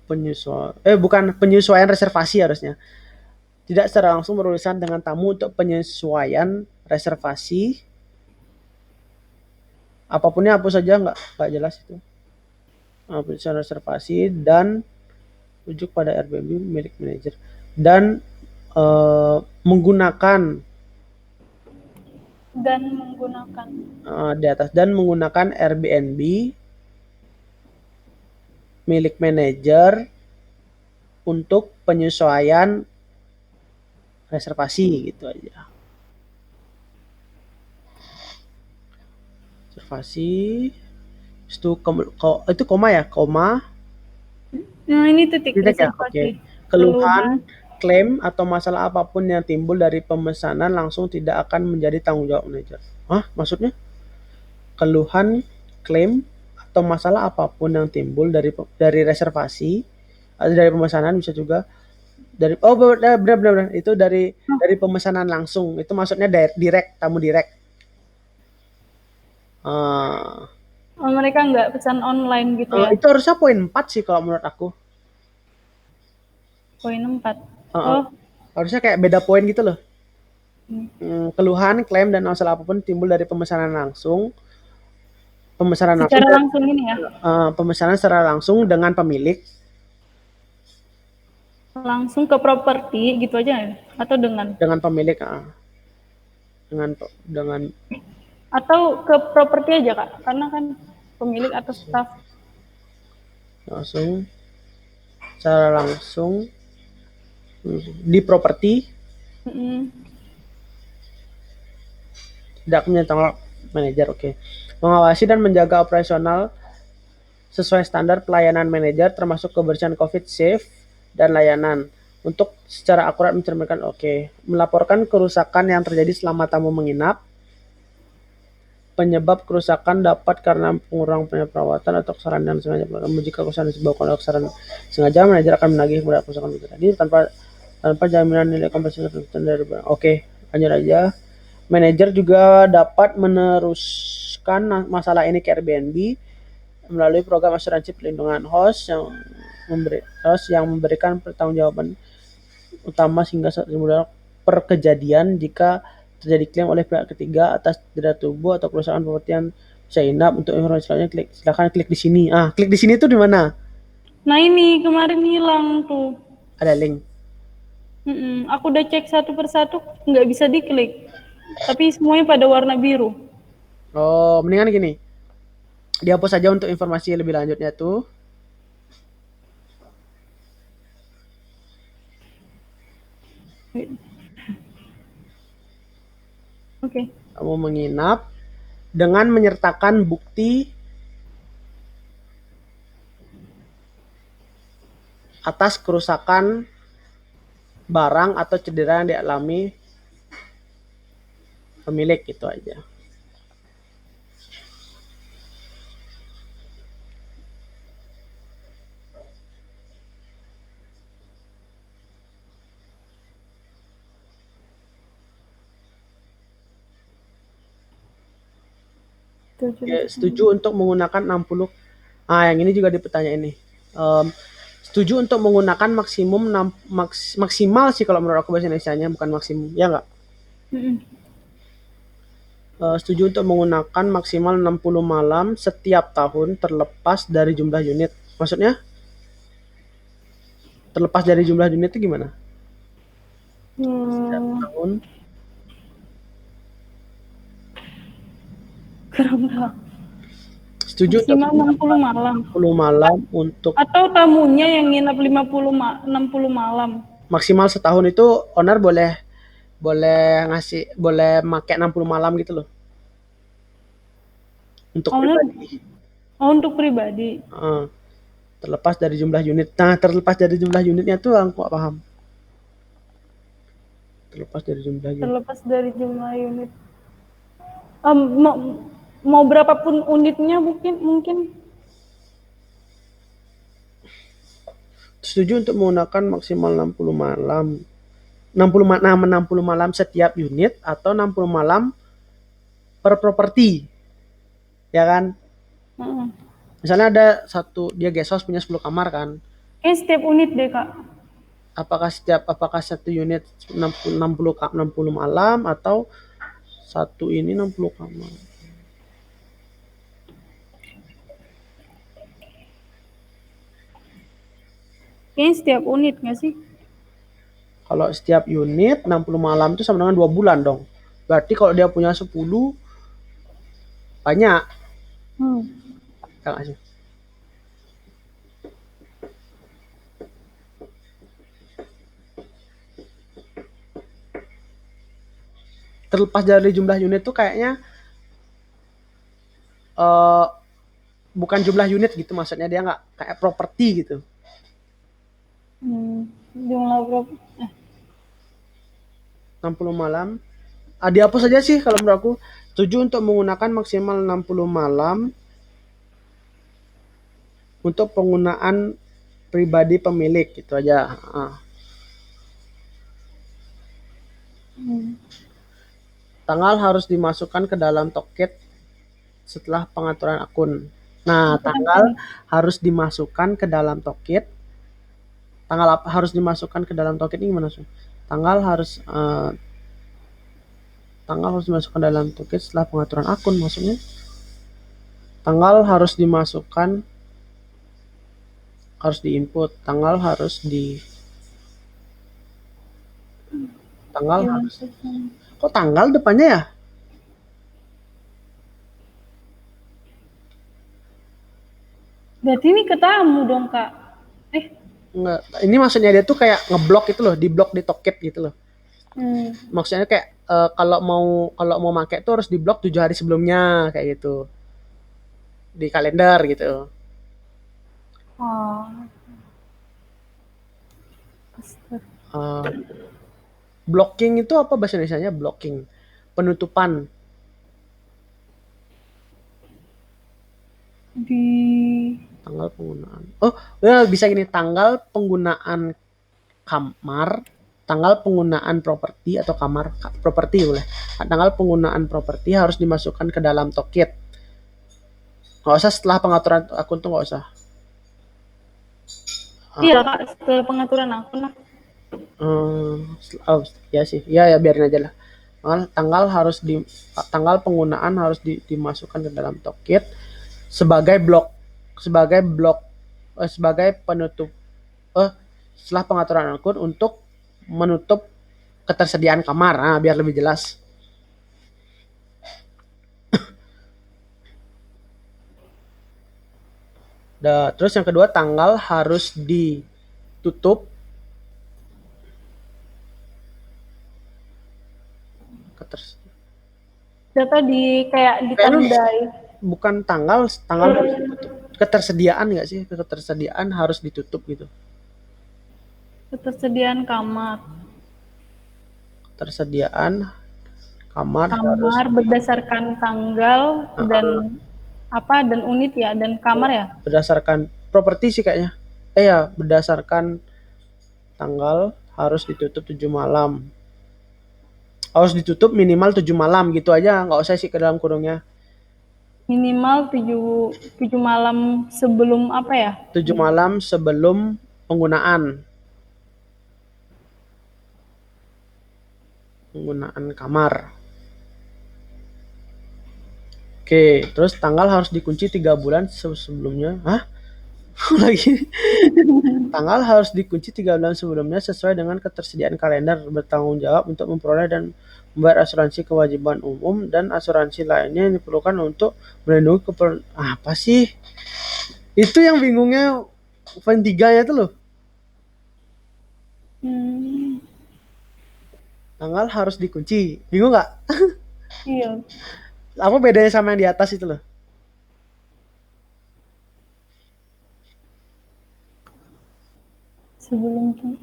[SPEAKER 1] bukan penyesuaian reservasi harusnya. Tidak secara langsung berurusan dengan tamu untuk penyesuaian reservasi. Apapunnya apa saja nggak jelas itu. Penyesuaian reservasi dan rujuk pada Airbnb milik manajer dan menggunakan di atas dan menggunakan Airbnb milik manajer untuk penyesuaian reservasi gitu aja. Reservasi itu koma ya, koma.
[SPEAKER 2] Nah, ini titik reservasi.
[SPEAKER 1] Oke. Keluhan, klaim atau masalah apapun yang timbul dari pemesanan langsung tidak akan menjadi tanggung jawab manajer. Maksudnya? Keluhan, klaim atau masalah apapun yang timbul dari reservasi atau dari pemesanan bisa juga dari benar itu dari pemesanan langsung. Itu maksudnya direct, tamu direct.
[SPEAKER 2] Mereka nggak pesan online gitu ya?
[SPEAKER 1] Itu harusnya poin 4 sih kalau menurut aku.
[SPEAKER 2] Poin 4.
[SPEAKER 1] Harusnya kayak beda poin gitu loh. Keluhan, klaim dan masalah apapun timbul dari pemesanan langsung. Pemesanan
[SPEAKER 2] langsung ini ya?
[SPEAKER 1] Pemesanan secara langsung dengan pemilik.
[SPEAKER 2] Langsung ke properti gitu aja ya? Atau dengan
[SPEAKER 1] pemilik, dengan
[SPEAKER 2] atau ke properti aja, Kak? Karena kan pemilik atau staff.
[SPEAKER 1] Langsung secara langsung di properti. Tidak punya tanggung manajer. Oke. Mengawasi dan menjaga operasional sesuai standar pelayanan manajer termasuk kebersihan COVID, safe dan layanan untuk secara akurat mencerminkan melaporkan kerusakan yang terjadi selama tamu menginap. Penyebab kerusakan dapat karena pengurangan perawatan atau kesalahan yang sengaja. Jika kerusakan disebabkan oleh kesalahan sengaja, manajer akan menagih kerusakan itu tadi tanpa jaminan nilai kompensasi dari barang. Lanjut aja. Manajer juga dapat meneruskan masalah ini ke Airbnb melalui program asuransi perlindungan host yang memberikan pertanggungjawaban utama sehingga per kejadian jika terjadi klaim oleh pihak ketiga atas cedera tubuh atau kerusakan properti yang bisa inap. Untuk informasi selanjutnya silakan klik di sini. Klik di sini tuh di mana?
[SPEAKER 2] Nah, ini kemarin hilang tuh.
[SPEAKER 1] Ada link.
[SPEAKER 2] Aku udah cek satu persatu nggak bisa diklik. Tapi semuanya pada warna biru.
[SPEAKER 1] Mendingan gini. Dihapus saja untuk informasi lebih lanjutnya tuh. Kamu menginap dengan menyertakan bukti atas kerusakan barang atau cedera yang dialami pemilik, gitu aja. Setuju untuk menggunakan 60. Yang ini juga dipertanyaan ini. Setuju untuk menggunakan maksimal sih kalau menurut aku bahasa Indonesianya, bukan maksimum, ya nggak? Setuju untuk menggunakan maksimal 60 malam setiap tahun terlepas dari jumlah unit. Maksudnya? Terlepas dari jumlah unit itu gimana? Setiap tahun.
[SPEAKER 2] kurang tahu.
[SPEAKER 1] Setuju untuk
[SPEAKER 2] Maksimal 60 malam.
[SPEAKER 1] 60 malam untuk
[SPEAKER 2] Atau tamunya yang nginep 60 malam.
[SPEAKER 1] maksimal setahun itu owner boleh make 60 malam gitu loh. Untuk
[SPEAKER 2] Owner,
[SPEAKER 1] pribadi.
[SPEAKER 2] untuk pribadi.
[SPEAKER 1] Terlepas dari jumlah unit. Nah, terlepas dari jumlah unitnya tuh aku gak paham. Terlepas dari jumlah unit.
[SPEAKER 2] Terlepas dari jumlah unit. Mau berapapun unitnya mungkin.
[SPEAKER 1] Setuju untuk menggunakan maksimal 60 malam. 60 malam setiap unit atau 60 malam per properti. Ya kan? Misalnya ada dia guest house punya 10 kamar kan.
[SPEAKER 2] Setiap unit deh, Kak.
[SPEAKER 1] Apakah satu unit 60 malam atau satu ini 60 kamar?
[SPEAKER 2] Kayaknya setiap unit nggak sih?
[SPEAKER 1] Kalau setiap unit 60 malam itu sama dengan 2 bulan dong. Berarti kalau dia punya 10 banyak. Ya nggak sih? Terlepas dari jumlah unit tuh kayaknya bukan jumlah unit gitu, maksudnya dia nggak kayak properti gitu.
[SPEAKER 2] Jumlah properti
[SPEAKER 1] 60 malam. Dihapus saja sih kalau menurut aku. Setuju untuk menggunakan maksimal 60 malam untuk penggunaan pribadi pemilik, gitu aja. Tanggal harus dimasukkan ke dalam toket setelah pengaturan akun. Nah, tanggal harus dimasukkan ke dalam toket. Tanggal apa harus dimasukkan ke dalam toket ini gimana sih? Tanggal harus dimasukkan dalam toket setelah pengaturan akun, maksudnya. Tanggal harus dimasukkan, harus diinput. Tanggal harus kok tanggal depannya ya?
[SPEAKER 2] Berarti ini ke tamu dong, Kak.
[SPEAKER 1] Enggak. Ini maksudnya dia tuh kayak ngeblok itu loh, diblok di toket gitu loh. Maksudnya kayak kalau mau pakai tuh harus diblok 7 hari sebelumnya kayak gitu. Di kalender gitu. Blocking itu apa bahasa Indonesianya? Blocking. Penutupan. Tanggal penggunaan. Oh, ya bisa gini, tanggal penggunaan kamar, tanggal penggunaan properti atau kamar properti boleh. Tanggal penggunaan properti harus dimasukkan ke dalam toket. Nggak usah setelah pengaturan akun tuh nggak usah.
[SPEAKER 2] Iya, Kak, setelah pengaturan akun lah.
[SPEAKER 1] Ya sih. Ya biarin aja lah. Tanggal penggunaan harus dimasukkan ke dalam toket sebagai penutup setelah pengaturan akun untuk menutup ketersediaan kamar. Biar lebih jelas. Terus yang kedua, tanggal harus ditutup
[SPEAKER 2] data ditandai.
[SPEAKER 1] Bukan tanggal harus ditutup. Ketersediaan nggak sih? Ketersediaan harus ditutup gitu.
[SPEAKER 2] Ketersediaan kamar.
[SPEAKER 1] Ketersediaan kamar
[SPEAKER 2] harus berdasarkan tanggal dan unit ya, dan kamar ya.
[SPEAKER 1] Berdasarkan properti sih kayaknya. Ya, berdasarkan tanggal harus ditutup 7 malam. Harus ditutup minimal 7 malam gitu aja, nggak usah sih ke dalam kurungnya.
[SPEAKER 2] Minimal 7 malam sebelum apa ya?
[SPEAKER 1] 7 malam sebelum penggunaan kamar. Oke, terus tanggal harus dikunci 3 bulan sebelumnya. Lagi tanggal harus dikunci 3 bulan sebelumnya sesuai dengan ketersediaan kalender, bertanggung jawab untuk memperoleh dan membayar asuransi kewajiban umum dan asuransi lainnya yang diperlukan untuk melindungi apa sih? Itu yang bingungnya poin 3-nya tuh loh. Tanggal harus dikunci. Bingung nggak?
[SPEAKER 2] Iya.
[SPEAKER 1] Apa bedanya sama yang di atas itu loh?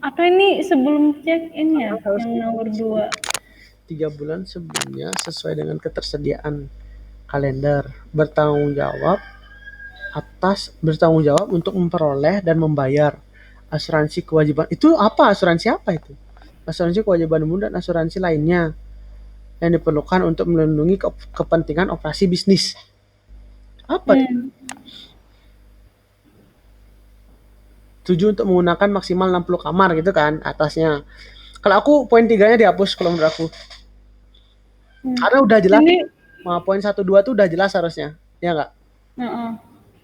[SPEAKER 2] Atau ini sebelum check in ya,
[SPEAKER 1] Harus
[SPEAKER 2] yang nomor 2.
[SPEAKER 1] 3 bulan sebelumnya sesuai dengan ketersediaan kalender, bertanggung jawab untuk memperoleh dan membayar asuransi kewajiban. Itu apa? Asuransi apa itu? Asuransi kewajiban umum dan asuransi lainnya yang diperlukan untuk melindungi kepentingan operasi bisnis. Apa? Tujuh untuk menggunakan maksimal 60 kamar gitu kan atasnya. Kalau aku poin 3-nya dihapus kalau menurut aku. Karena udah jelas. Poin 1 2 tuh udah jelas harusnya. Ya enggak?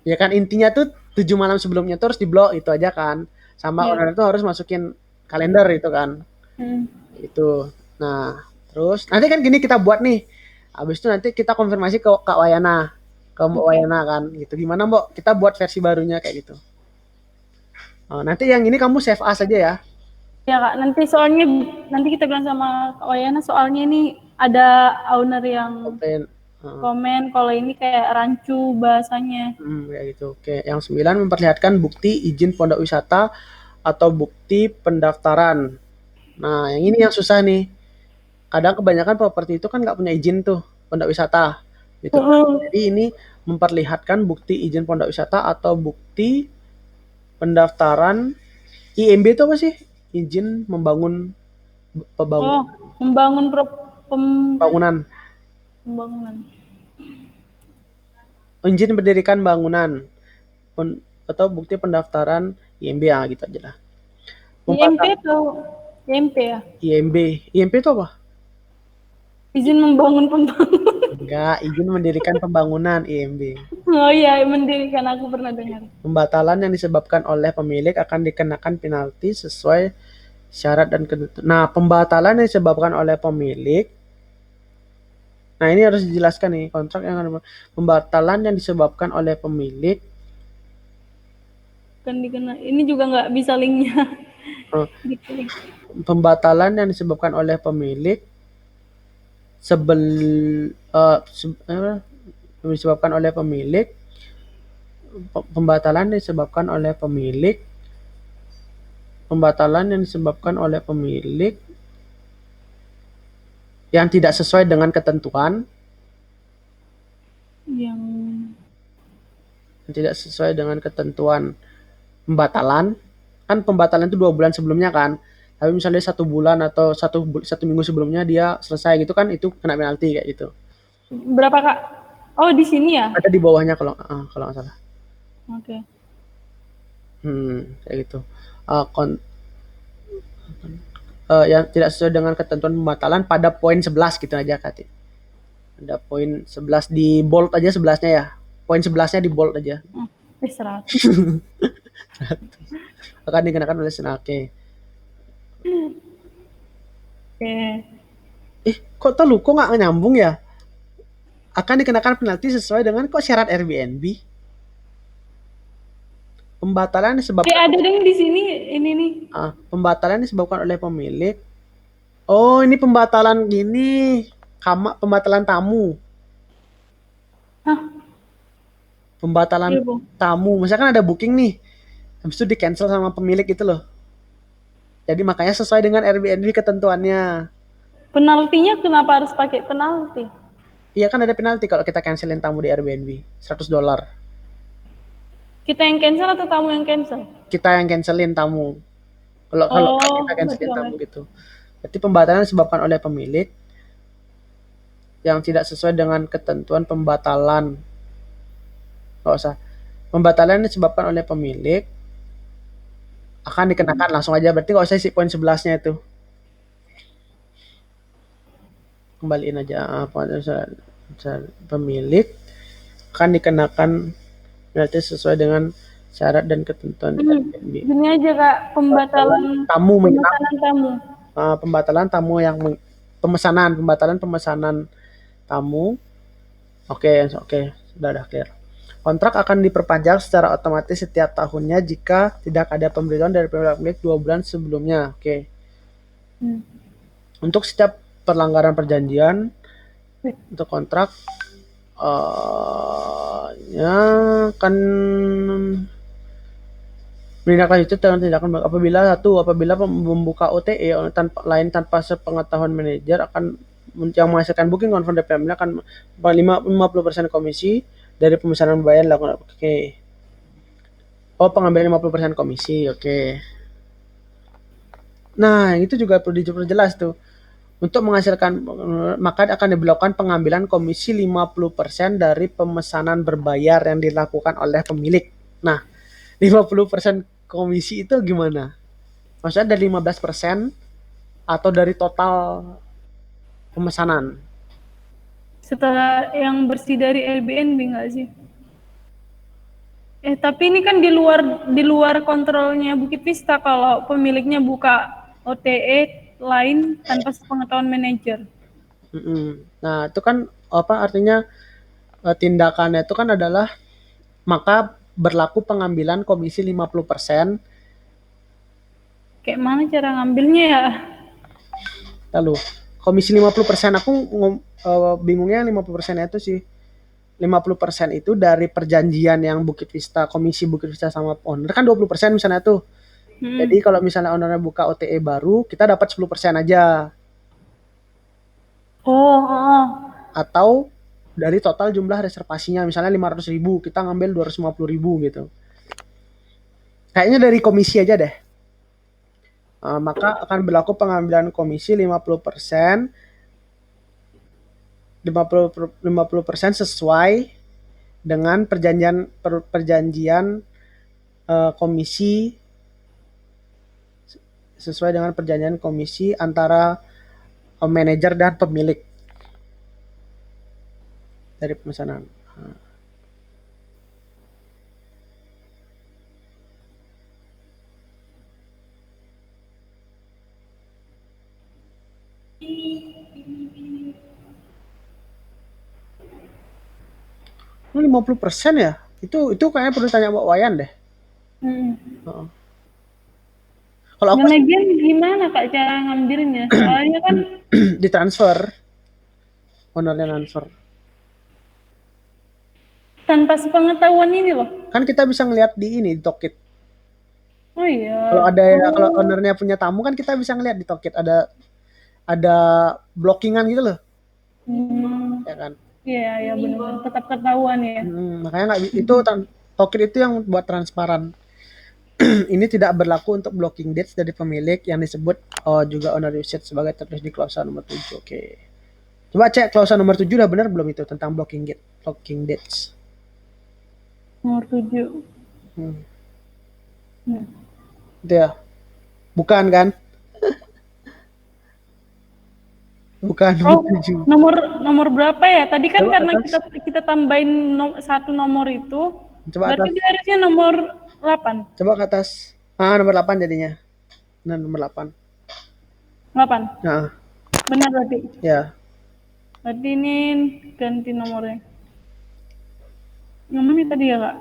[SPEAKER 1] Ya kan intinya tuh 7 malam sebelumnya tuh harus diblok itu aja kan. Sama owner itu harus masukin kalender itu kan. Itu. Nah, terus nanti kan gini kita buat nih. Habis itu nanti kita konfirmasi ke Kak Wayana. Ke Mbak Wayana kan gitu. Gimana Mbak? Kita buat versi barunya kayak gitu. Nanti yang ini kamu save as aja ya.
[SPEAKER 2] Ya Kak, nanti kita bilang sama Kak Wayana soalnya ini ada owner yang komen kalau ini kayak rancu bahasanya.
[SPEAKER 1] Kayak gitu. Oke, yang 9 memperlihatkan bukti izin pondok wisata atau bukti pendaftaran. Nah, yang ini yang susah nih. Kadang kebanyakan properti itu kan nggak punya izin tuh pondok wisata. Gitu. Jadi ini memperlihatkan bukti izin pondok wisata atau bukti pendaftaran IMB itu apa sih? Izin membangun
[SPEAKER 2] Pembangunan.
[SPEAKER 1] Izin mendirikan bangunan atau bukti pendaftaran IMB ya gitu aja lah.
[SPEAKER 2] IMB atau IMP ya?
[SPEAKER 1] IMB itu apa?
[SPEAKER 2] Izin membangun pembangunan.
[SPEAKER 1] Enggak, izin mendirikan pembangunan IMB.
[SPEAKER 2] Oh iya, mendirikan, aku pernah dengar.
[SPEAKER 1] Pembatalan yang disebabkan oleh pemilik akan dikenakan penalti sesuai syarat dan ketentuan. Nah, pembatalan yang disebabkan oleh pemilik. Nah, ini harus dijelaskan nih, kontrak yang ada pembatalan yang disebabkan oleh pemilik.
[SPEAKER 2] Kan dikena. Ini juga nggak bisa linknya.
[SPEAKER 1] Pembatalan yang disebabkan oleh pemilik disebabkan oleh pemilik. Pembatalan yang disebabkan oleh pemilik. Pembatalan yang disebabkan oleh pemilik yang tidak sesuai dengan ketentuan. Yang tidak sesuai dengan ketentuan pembatalan. Kan pembatalan itu 2 bulan sebelumnya kan. Tapi misalnya 1 bulan atau satu minggu sebelumnya dia selesai gitu kan, itu kena penalti kayak gitu.
[SPEAKER 2] Berapa Kak? Oh di sini ya?
[SPEAKER 1] Ada di bawahnya kalau nggak salah.
[SPEAKER 2] Oke.
[SPEAKER 1] Kayak gitu. Yang tidak sesuai dengan ketentuan pembatalan pada poin 11 gitu aja Kak. Ada poin 11 di bold aja 11-nya ya. Poin 11-nya di bold aja.
[SPEAKER 2] 100.
[SPEAKER 1] Akan dikenakan oleh Senake. Kok tahu kok nggak nyambung ya? Akan dikenakan penalti sesuai dengan kok syarat Airbnb. Pembatalan disebabkan.
[SPEAKER 2] Ada dong di sini ini nih.
[SPEAKER 1] Pembatalan disebabkan oleh pemilik. Oh, ini pembatalan gini. Pembatalan tamu. Pembatalan tamu. Misalkan ada booking nih. Habis itu di cancel sama pemilik itu loh. Jadi makanya sesuai dengan Airbnb ketentuannya.
[SPEAKER 2] Penaltinya kenapa harus pakai penalti?
[SPEAKER 1] Iya kan ada penalti kalau kita cancelin tamu di Airbnb. $100.
[SPEAKER 2] Kita yang cancel atau tamu yang cancel?
[SPEAKER 1] Kita yang cancelin tamu. Kalau kita cancelin tamu gitu. Berarti pembatalan disebabkan oleh pemilik yang tidak sesuai dengan ketentuan pembatalan. Nggak usah. Pembatalan disebabkan oleh pemilik akan dikenakan langsung aja. Berarti nggak usah isi poin 11-nya itu. Kembaliin aja pemilik akan dikenakan berarti sesuai dengan Syarat dan ketentuan Airbnb.
[SPEAKER 2] Gini aja Kak, pembatalan
[SPEAKER 1] Tamu
[SPEAKER 2] pemesanan tamu.
[SPEAKER 1] pembatalan tamu yang pembatalan pemesanan tamu. Oke, sudah clear. Kontrak akan diperpanjang secara otomatis setiap tahunnya jika tidak ada pemberitahuan dari pemilik 2 bulan sebelumnya. Oke. Untuk setiap pelanggaran perjanjian untuk kontrak ya akan menindaklanjuti dengan tindakan apabila membuka OTE tanpa sepengetahuan manajer akan yang menghasilkan booking confirm dari pemilik akan 50% komisi dari pemesanan bayar dilakukan. Oke. Oh, pengambilan 50% komisi. Oke. Nah, itu juga perlu diperjelas tuh. Untuk menghasilkan maka akan diberlakukan pengambilan komisi 50% dari pemesanan berbayar yang dilakukan oleh pemilik. Nah, 50% komisi itu gimana? Maksudnya dari 15% atau dari total pemesanan?
[SPEAKER 2] Setelah yang bersih dari Airbnb nggak sih? Tapi ini kan di luar kontrolnya Bukit Vista kalau pemiliknya buka OTE lain tanpa sepengetahuan manajer.
[SPEAKER 1] Nah, itu kan artinya tindakannya itu kan adalah maka berlaku pengambilan komisi 50%.
[SPEAKER 2] Kayak mana cara ngambilnya ya?
[SPEAKER 1] Lalu komisi 50% aku bingungnya 50% itu sih 50% itu dari perjanjian yang Bukit Vista, komisi Bukit Vista sama owner kan 20% misalnya tuh. Jadi kalau misalnya ownernya buka OTE baru, kita dapat 10% aja. Atau dari total jumlah reservasinya, misalnya 500.000, kita ngambil 250.000 gitu. Kayaknya dari komisi aja deh. Maka akan berlaku pengambilan komisi 50% sesuai dengan perjanjian komisi antara manajer dan pemilik dari pemesanan. Ini 50% ya? Itu kayaknya perlu tanya Mbak Wayan deh.
[SPEAKER 2] Kalau aku lagian gimana Kak cara ngambilnya? Soalnya kan
[SPEAKER 1] ditransfer. Ownernya transfer.
[SPEAKER 2] Tanpa sepengetahuan ini loh.
[SPEAKER 1] Kan kita bisa ngeliat di Tokit.
[SPEAKER 2] Oh iya.
[SPEAKER 1] Kalau ownernya punya tamu kan kita bisa ngeliat di Tokit ada blockingan gitu loh. Ya kan?
[SPEAKER 2] Iya benar. Tetap ketahuan ya.
[SPEAKER 1] Makanya itu Tokit itu yang buat transparan. Ini tidak berlaku untuk blocking dates dari pemilik yang disebut juga owner usage sebagai tertulis di klausa nomor 7. Oke. Coba cek klausa nomor 7 udah benar belum itu tentang blocking dates.
[SPEAKER 2] Nomor 7.
[SPEAKER 1] Itu ya. Bukan kan? Bukan nomor 7.
[SPEAKER 2] Nomor berapa ya? Tadi kan coba karena kita tambahin satu nomor itu. Coba berarti atas. Harusnya nomor 8.
[SPEAKER 1] Coba ke atas. Nomor 8 jadinya. Nah, nomor 8.
[SPEAKER 2] 8?
[SPEAKER 1] Nah.
[SPEAKER 2] Benar berarti?
[SPEAKER 1] Ya.
[SPEAKER 2] Berarti ini ganti nomornya. Yang mana tadi ya Kak?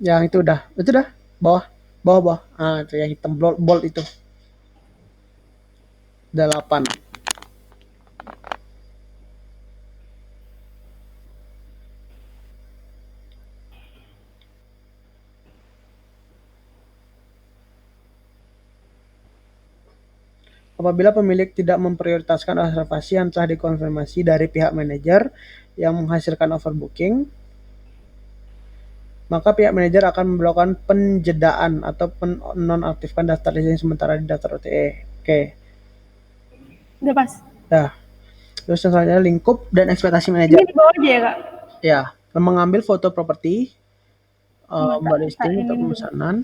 [SPEAKER 1] Yang itu udah. Itu dah. Bawah. Itu yang hitam bold itu. Udah 8. Apabila pemilik tidak memprioritaskan reservasi yang telah dikonfirmasi dari pihak manajer yang menghasilkan overbooking, maka pihak manajer akan melakukan penjedaan atau nonaktifkan daftar listing sementara di daftar OTE. Oke.
[SPEAKER 2] Udah pas.
[SPEAKER 1] Dah. Terus selanjutnya lingkup dan ekspektasi manajer.
[SPEAKER 2] Ini di bawah aja ya Kak?
[SPEAKER 1] Ya, mengambil foto properti, membuat listing untuk pemesanan.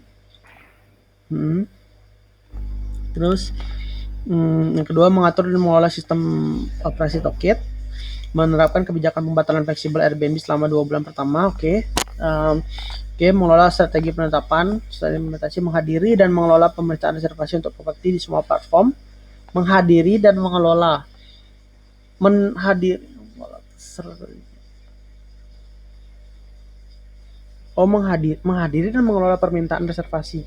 [SPEAKER 1] Terus yang kedua, mengatur dan mengelola sistem operasi Tokit, menerapkan kebijakan pembatalan fleksibel Airbnb selama 2 bulan pertama. Oke. Oke, mengelola strategi penetapan, strategi implementasi, menghadiri dan mengelola pemeriksaan reservasi untuk properti di semua platform, menghadiri dan mengelola, menghadiri dan mengelola permintaan reservasi.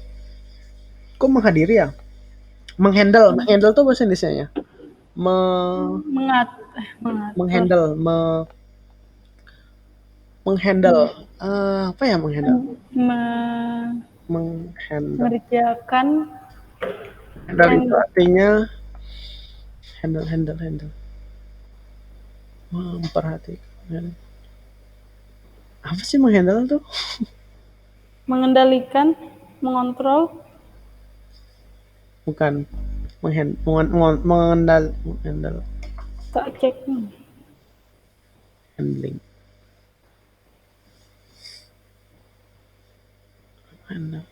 [SPEAKER 1] Kok menghadiri ya? Menghandle tuh bahasa Indonesia-nya. Menghandle, apa ya menghandle? Menghandle.
[SPEAKER 2] Mengerjakan
[SPEAKER 1] Handle itu artinya handle. Memperhatikan. Apa sih menghandle tuh?
[SPEAKER 2] mengendalikan, mengontrol.
[SPEAKER 1] Bukan. Mengendal.
[SPEAKER 2] Tak cek.
[SPEAKER 1] Handling. Handle.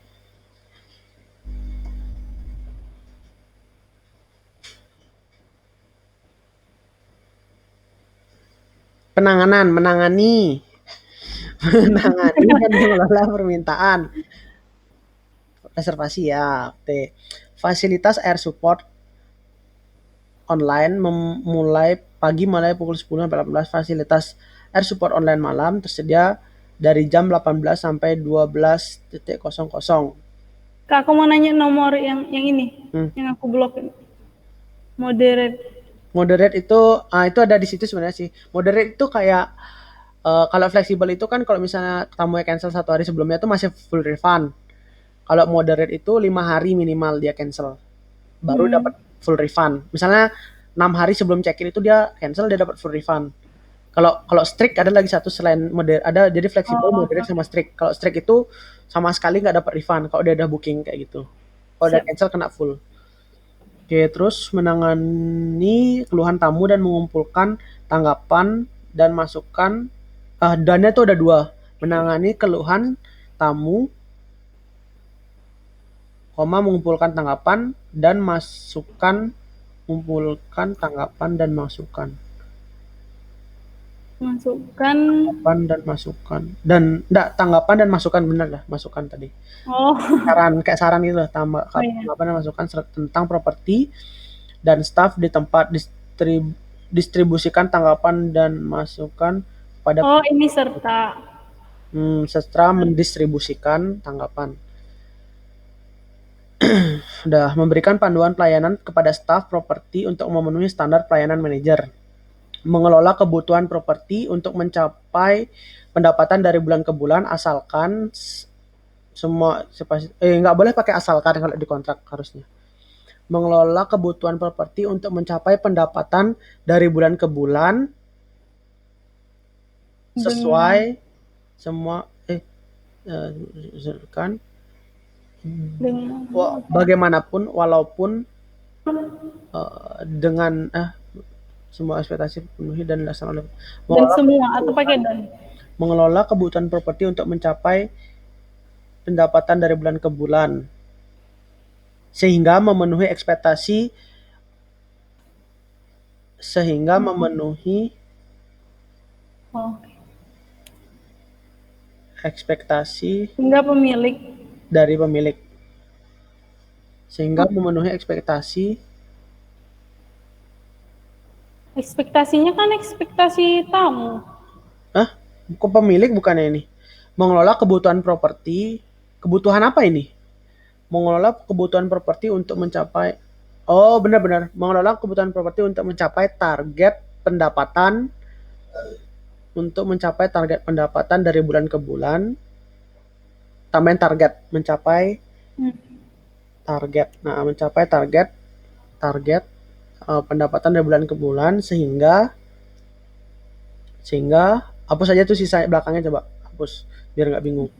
[SPEAKER 1] Menangani dan mengelola permintaan reservasi ya. T. Fasilitas air support online mulai pukul 10 sampai 18. Fasilitas air support online malam tersedia dari jam 18 sampai 12.00.
[SPEAKER 2] Kak, aku mau nanya nomor yang ini, yang aku blok ini.
[SPEAKER 1] Moderate itu ada di situ sebenarnya sih. Moderate itu kayak kalau fleksibel itu kan kalau misalnya tamunya cancel 1 hari sebelumnya itu masih full refund. Kalau moderate itu 5 hari minimal dia cancel, baru dapat full refund. Misalnya 6 hari sebelum check-in itu dia cancel, dia dapat full refund. Kalau strict ada lagi satu selain moderate, ada jadi fleksibel, moderate sama strict. Kalau strict itu sama sekali nggak dapat refund kalau dia udah booking kayak gitu. Kalau udah cancel kena full. Oke, terus menangani keluhan tamu dan mengumpulkan tanggapan dan masukan. Dannya tuh ada 2. Menangani keluhan tamu, mengumpulkan tanggapan dan masukan. Mengumpulkan tanggapan dan masukan. Tanggapan dan masukan benar lah, masukan tadi. Kayak saran gitu lah, tanggapan dan masukan tentang properti dan staf di tempat distribusikan tanggapan dan masukan pada
[SPEAKER 2] ini serta
[SPEAKER 1] mendistribusikan tanggapan. Udah memberikan panduan pelayanan kepada staf properti untuk memenuhi standar pelayanan manajer. Mengelola kebutuhan properti untuk mencapai pendapatan dari bulan ke bulan asalkan semua nggak boleh pakai asalkan kalau di kontrak harusnya. Mengelola kebutuhan properti untuk mencapai pendapatan dari bulan ke bulan sesuai semua kan bagaimanapun walaupun dengan semua ekspektasi penuhi dan dilaksanakan oleh
[SPEAKER 2] semua atau pakai dan
[SPEAKER 1] mengelola kebutuhan properti untuk mencapai pendapatan dari bulan ke bulan sehingga memenuhi ekspektasi
[SPEAKER 2] hingga pemilik
[SPEAKER 1] dari pemilik sehingga memenuhi
[SPEAKER 2] ekspektasinya kan ekspektasi tamu.
[SPEAKER 1] Kok pemilik bukannya ini? Mengelola kebutuhan properti. Kebutuhan apa ini? Mengelola kebutuhan properti untuk mencapai benar-benar mengelola kebutuhan properti untuk mencapai target pendapatan dari bulan ke bulan. Tambahin target mencapai target pendapatan dari bulan ke bulan sehingga hapus aja tuh sisa belakangnya, coba hapus biar nggak bingung.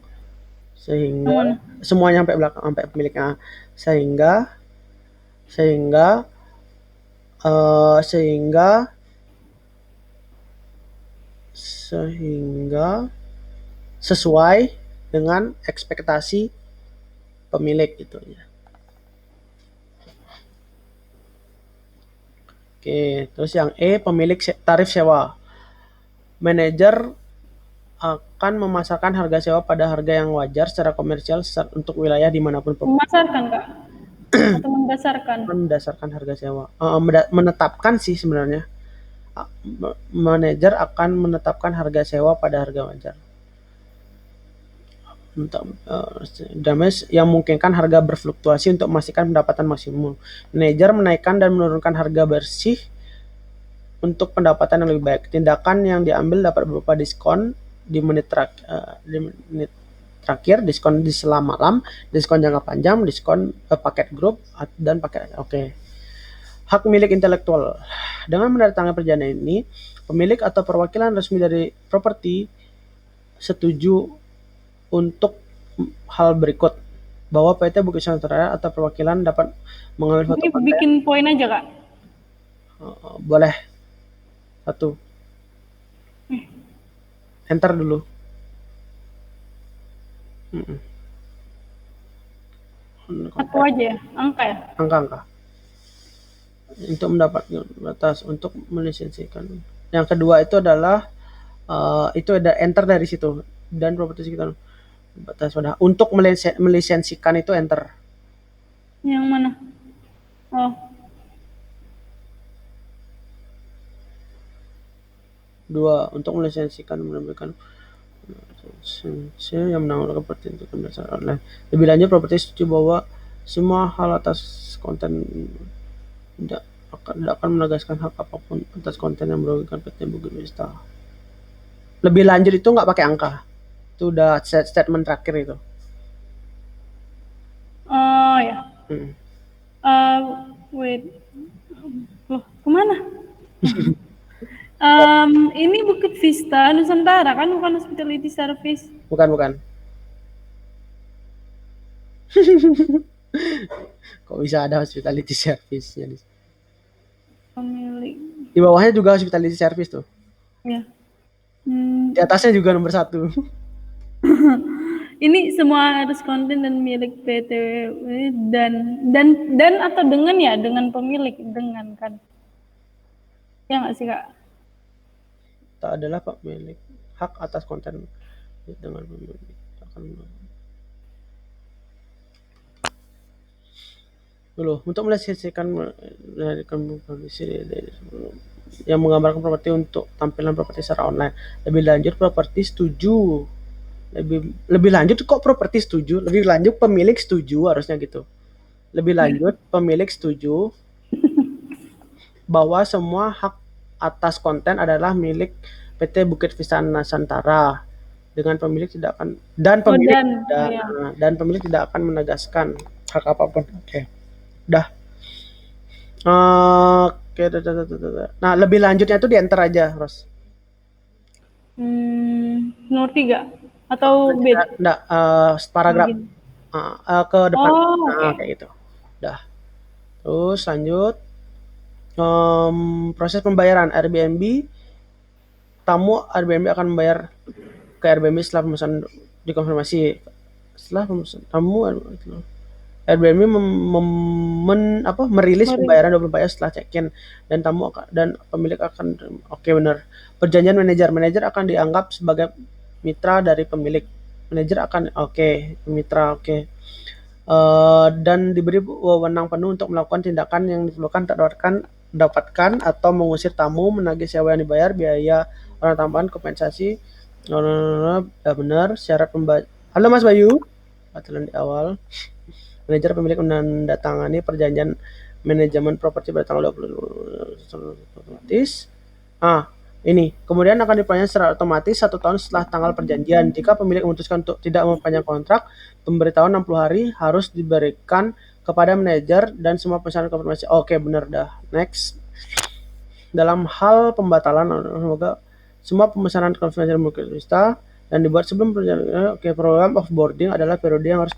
[SPEAKER 1] Sehingga semuanya sampai belakang, sampai pemiliknya. Sehingga sesuai dengan ekspektasi pemilik gitu ya. Oke, terus yang E, pemilik tarif sewa. Manajer akan memasarkan harga sewa pada harga yang wajar secara komersial untuk wilayah dimanapun
[SPEAKER 2] Memasarkan, Kak? Atau mendasarkan?
[SPEAKER 1] mendasarkan harga sewa. Menetapkan sih sebenarnya. Manajer akan menetapkan harga sewa pada harga wajar. Yang memungkinkan harga berfluktuasi untuk memastikan pendapatan maksimum. Manajer menaikkan dan menurunkan harga bersih untuk pendapatan yang lebih baik. Tindakan yang diambil dapat berupa diskon di menit terakhir, diskon di selama malam, diskon jangka panjang, diskon paket grup, dan paket. Oke. Hak milik intelektual. Dengan menandatangani perjanjian ini, pemilik atau perwakilan resmi dari properti setuju untuk hal berikut, bahwa PT Bukit Nusantara atau perwakilan dapat mengambil foto
[SPEAKER 2] Ini
[SPEAKER 1] konten.
[SPEAKER 2] bikin poin aja, Kak.
[SPEAKER 1] Boleh. 1. Enter dulu.
[SPEAKER 2] Satu aja ya, angka ya?
[SPEAKER 1] Angka. Untuk mendapatkan batas untuk melisensikan. Yang kedua itu adalah itu ada enter dari situ, dan properti sekitar batas pada untuk melisensikan itu enter.
[SPEAKER 2] Yang mana? Oh,
[SPEAKER 1] 2. Untuk melisensikan menampilkan yang menanggung properti untuk berdasarkan online. Lebih lanjut, properti setuju bahwa semua hal atas konten tidak akan menegaskan hak apapun atas konten yang merugikan PT Bukit Vista. Lebih lanjut itu nggak pakai angka. Itu udah statement terakhir itu.
[SPEAKER 2] oh ya. Wait. Loh, kemana? Ini Bukit Vista Nusantara kan, bukan hospitality service?
[SPEAKER 1] Bukan. Kok bisa ada hospitality service-nya di
[SPEAKER 2] Pemilik.
[SPEAKER 1] Di bawahnya juga hospitality service tuh.
[SPEAKER 2] Ya.
[SPEAKER 1] Di atasnya juga nomor 1.
[SPEAKER 2] Ini semua harus konten dan milik PT dan atau dengan ya, dengan pemilik, dengan kan. Ya nggak sih, Kak?
[SPEAKER 1] Tak adalah pemilik hak atas konten dengan pemilik akan dulu untuk melisensikan yang menggambarkan properti untuk tampilan properti secara online. Lebih lanjut, properti setuju. Lebih lanjut kok properti setuju? Lebih lanjut pemilik setuju harusnya gitu. Lebih lanjut pemilik setuju bahwa semua hak atas konten adalah milik PT Bukit Vista Nusantara, dengan pemilik tidak akan dan pemilik tidak akan menegaskan hak apapun. Oke. Udah. Oke. Nah, lebih lanjutnya itu di enter aja, Ros.
[SPEAKER 2] Nomor 3 atau B?
[SPEAKER 1] Enggak, paragraf ke depan.
[SPEAKER 2] Okay.
[SPEAKER 1] Kayak gitu. Udah. Terus lanjut. Proses pembayaran Airbnb. Tamu Airbnb akan membayar ke Airbnb setelah pemesanan dikonfirmasi. Setelah pemesanan tamu Airbnb merilis pembayaran 24 jam setelah check-in, dan tamu dan pemilik akan benar. Perjanjian manajer akan dianggap sebagai mitra dari pemilik. Manajer akan mitra. Dan diberi wewenang penuh untuk melakukan tindakan yang diperlukan dapatkan atau mengusir tamu, menagih sewa yang dibayar, biaya orang tambahan, kompensasi. Benar. Syarat pembayaran. Halo Mas Bayu. Batalan di awal. Manajer pemilik menandatangani perjanjian manajemen properti pada tanggal 20 otomatis. Ini kemudian akan dipanjang secara otomatis 1 tahun setelah tanggal perjanjian. Jika pemilik memutuskan untuk tidak memperpanjang kontrak, pemberitahuan 60 hari harus diberikan kepada manajer dan semua pesanan konfirmasi. Oke, benar dah. Next. Dalam hal pembatalan, semoga semua pemesanan konfirmasi Bukit Vista dan dibuat sebelum perjalanan. Program offboarding adalah periode yang harus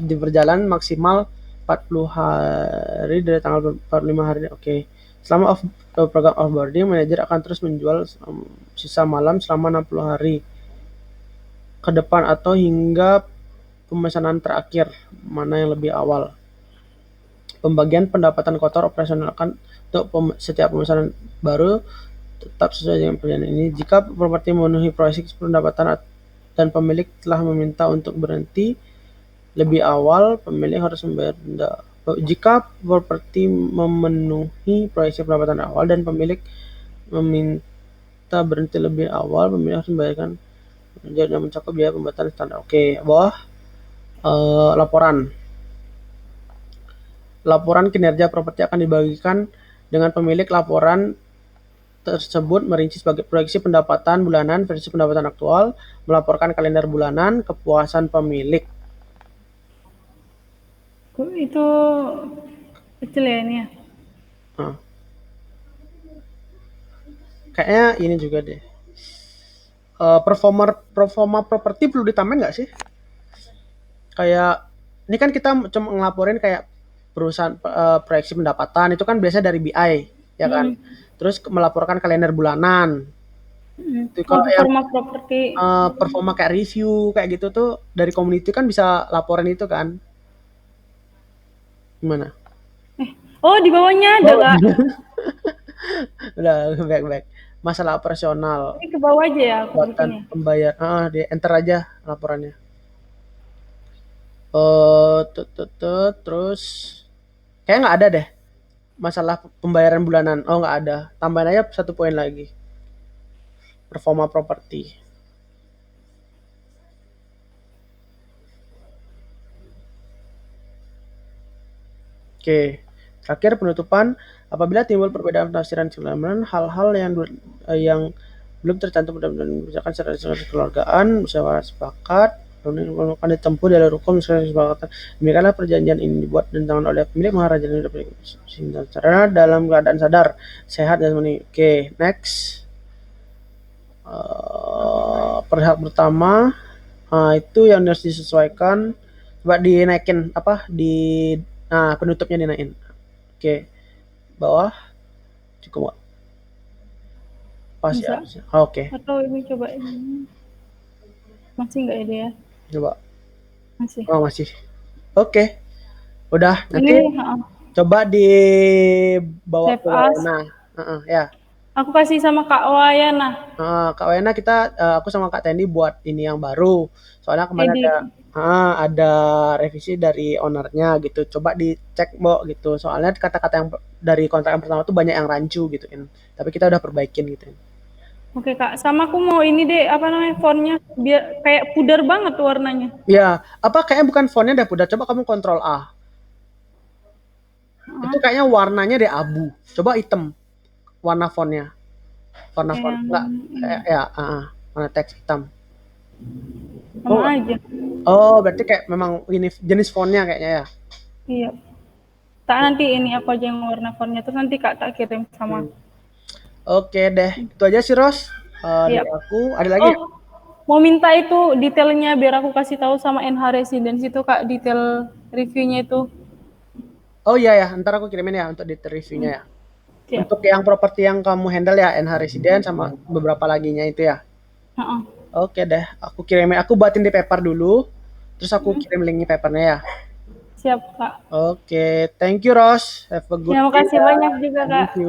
[SPEAKER 1] diberjalan maksimal 40 hari dari tanggal 45 hari. Selama program offboarding, manajer akan terus menjual sisa malam selama 60 hari ke depan atau hingga pemesanan terakhir, mana yang lebih awal. Pembagian pendapatan kotor operasional akan untuk setiap pemesanan baru tetap sesuai dengan perjanjian ini. Jika properti memenuhi proyeksi pendapatan dan pemilik telah meminta untuk berhenti lebih awal, pemilik harus membayar denda. Jika properti memenuhi proyeksi pendapatan awal dan pemilik meminta berhenti lebih awal, pemilik harus membayarkan dan mencakup biaya pembuatan standar. Oke, bawah laporan. Laporan kinerja properti akan dibagikan dengan pemilik. Laporan tersebut merinci sebagai proyeksi pendapatan bulanan versus pendapatan aktual, melaporkan kalender bulanan, kepuasan pemilik.
[SPEAKER 2] Itu kecil ya ini ya.
[SPEAKER 1] Nah. Kayaknya ini juga deh. Performa properti perlu ditambahin nggak sih? Kayak ini kan kita cuma ngelaporin kayak perusahaan proyeksi pendapatan itu kan biasanya dari BI ya kan. Terus melaporkan kalender bulanan. Itu kalau yang
[SPEAKER 2] Performa properti
[SPEAKER 1] performa kayak review kayak gitu tuh dari community kan bisa laporan itu kan. Gimana?
[SPEAKER 2] oh di bawahnya ada Kak.
[SPEAKER 1] Udah baik. Masalah operasional.
[SPEAKER 2] Ini ke bawah aja ya aku bikinnya.
[SPEAKER 1] Pembayar. Di enter aja laporannya. Terus kayak nggak ada deh masalah pembayaran bulanan. Oh nggak ada. Tambahin aja 1 poin lagi. Performa properti. Oke. Terakhir penutupan. Apabila timbul perbedaan penafsiran hal-hal yang belum tercantum dalam kebijakan secara kekeluargaan, musyawarah sepakat, akan ditempuh dalam hukum kesepakatan. Demikianlah perjanjian ini dibuat dan ditandatangani oleh pemilik maharaja secara dalam keadaan sadar, sehat dan jasmani. Oke, next. Perhak pertama itu yang harus disesuaikan. Coba dinaikin penutupnya dinaikin. Oke. Bawah cukup nggak? Pas ya. Oke.
[SPEAKER 2] Atau ini coba ini. Masih nggak ada ya?
[SPEAKER 1] Coba.
[SPEAKER 2] Masih.
[SPEAKER 1] Oh masih. Oke. Udah. Nanti
[SPEAKER 2] Ini
[SPEAKER 1] coba dibawa
[SPEAKER 2] Save
[SPEAKER 1] ke
[SPEAKER 2] as.
[SPEAKER 1] Wayana. Ya.
[SPEAKER 2] Aku kasih sama Kak Wayana.
[SPEAKER 1] Kak Wayana aku sama Kak Tendi buat ini yang baru. Soalnya kemarin ada revisi dari ownernya gitu. Coba dicek Mbok gitu. Soalnya kata-kata yang dari kontrak yang pertama tuh banyak yang rancu gitu kan. Tapi kita udah perbaikin gitu.
[SPEAKER 2] Oke Kak, sama aku mau ini deh, fontnya biar kayak pudar banget warnanya.
[SPEAKER 1] Ya, kayaknya bukan fontnya udah pudar. Coba kamu kontrol A. Itu kayaknya warnanya deh abu. Coba hitam warna fontnya. Warna font enggak warna teks hitam.
[SPEAKER 2] Sama aja.
[SPEAKER 1] Oh, berarti kayak memang ini jenis fontnya kayaknya ya.
[SPEAKER 2] Iya. Tak nanti ini aku aja yang warna fontnya, terus nanti Kak tak kirim sama.
[SPEAKER 1] Oke deh, itu aja sih Ros. Dari aku, ada lagi?
[SPEAKER 2] Mau minta itu detailnya biar aku kasih tahu sama NH Residence itu Kak, detail reviewnya itu.
[SPEAKER 1] Oh iya ya, ntar aku kirimin ya untuk detail reviewnya ya. Siap. Untuk yang properti yang kamu handle ya, NH Residence sama beberapa laginya itu ya. Oke deh, aku buatin di paper dulu, terus aku kirim linknya papernya ya.
[SPEAKER 2] Siap Kak.
[SPEAKER 1] Oke, thank you Ros. Have a good day.
[SPEAKER 2] Terima kasih banyak juga Kak.
[SPEAKER 1] Thank you.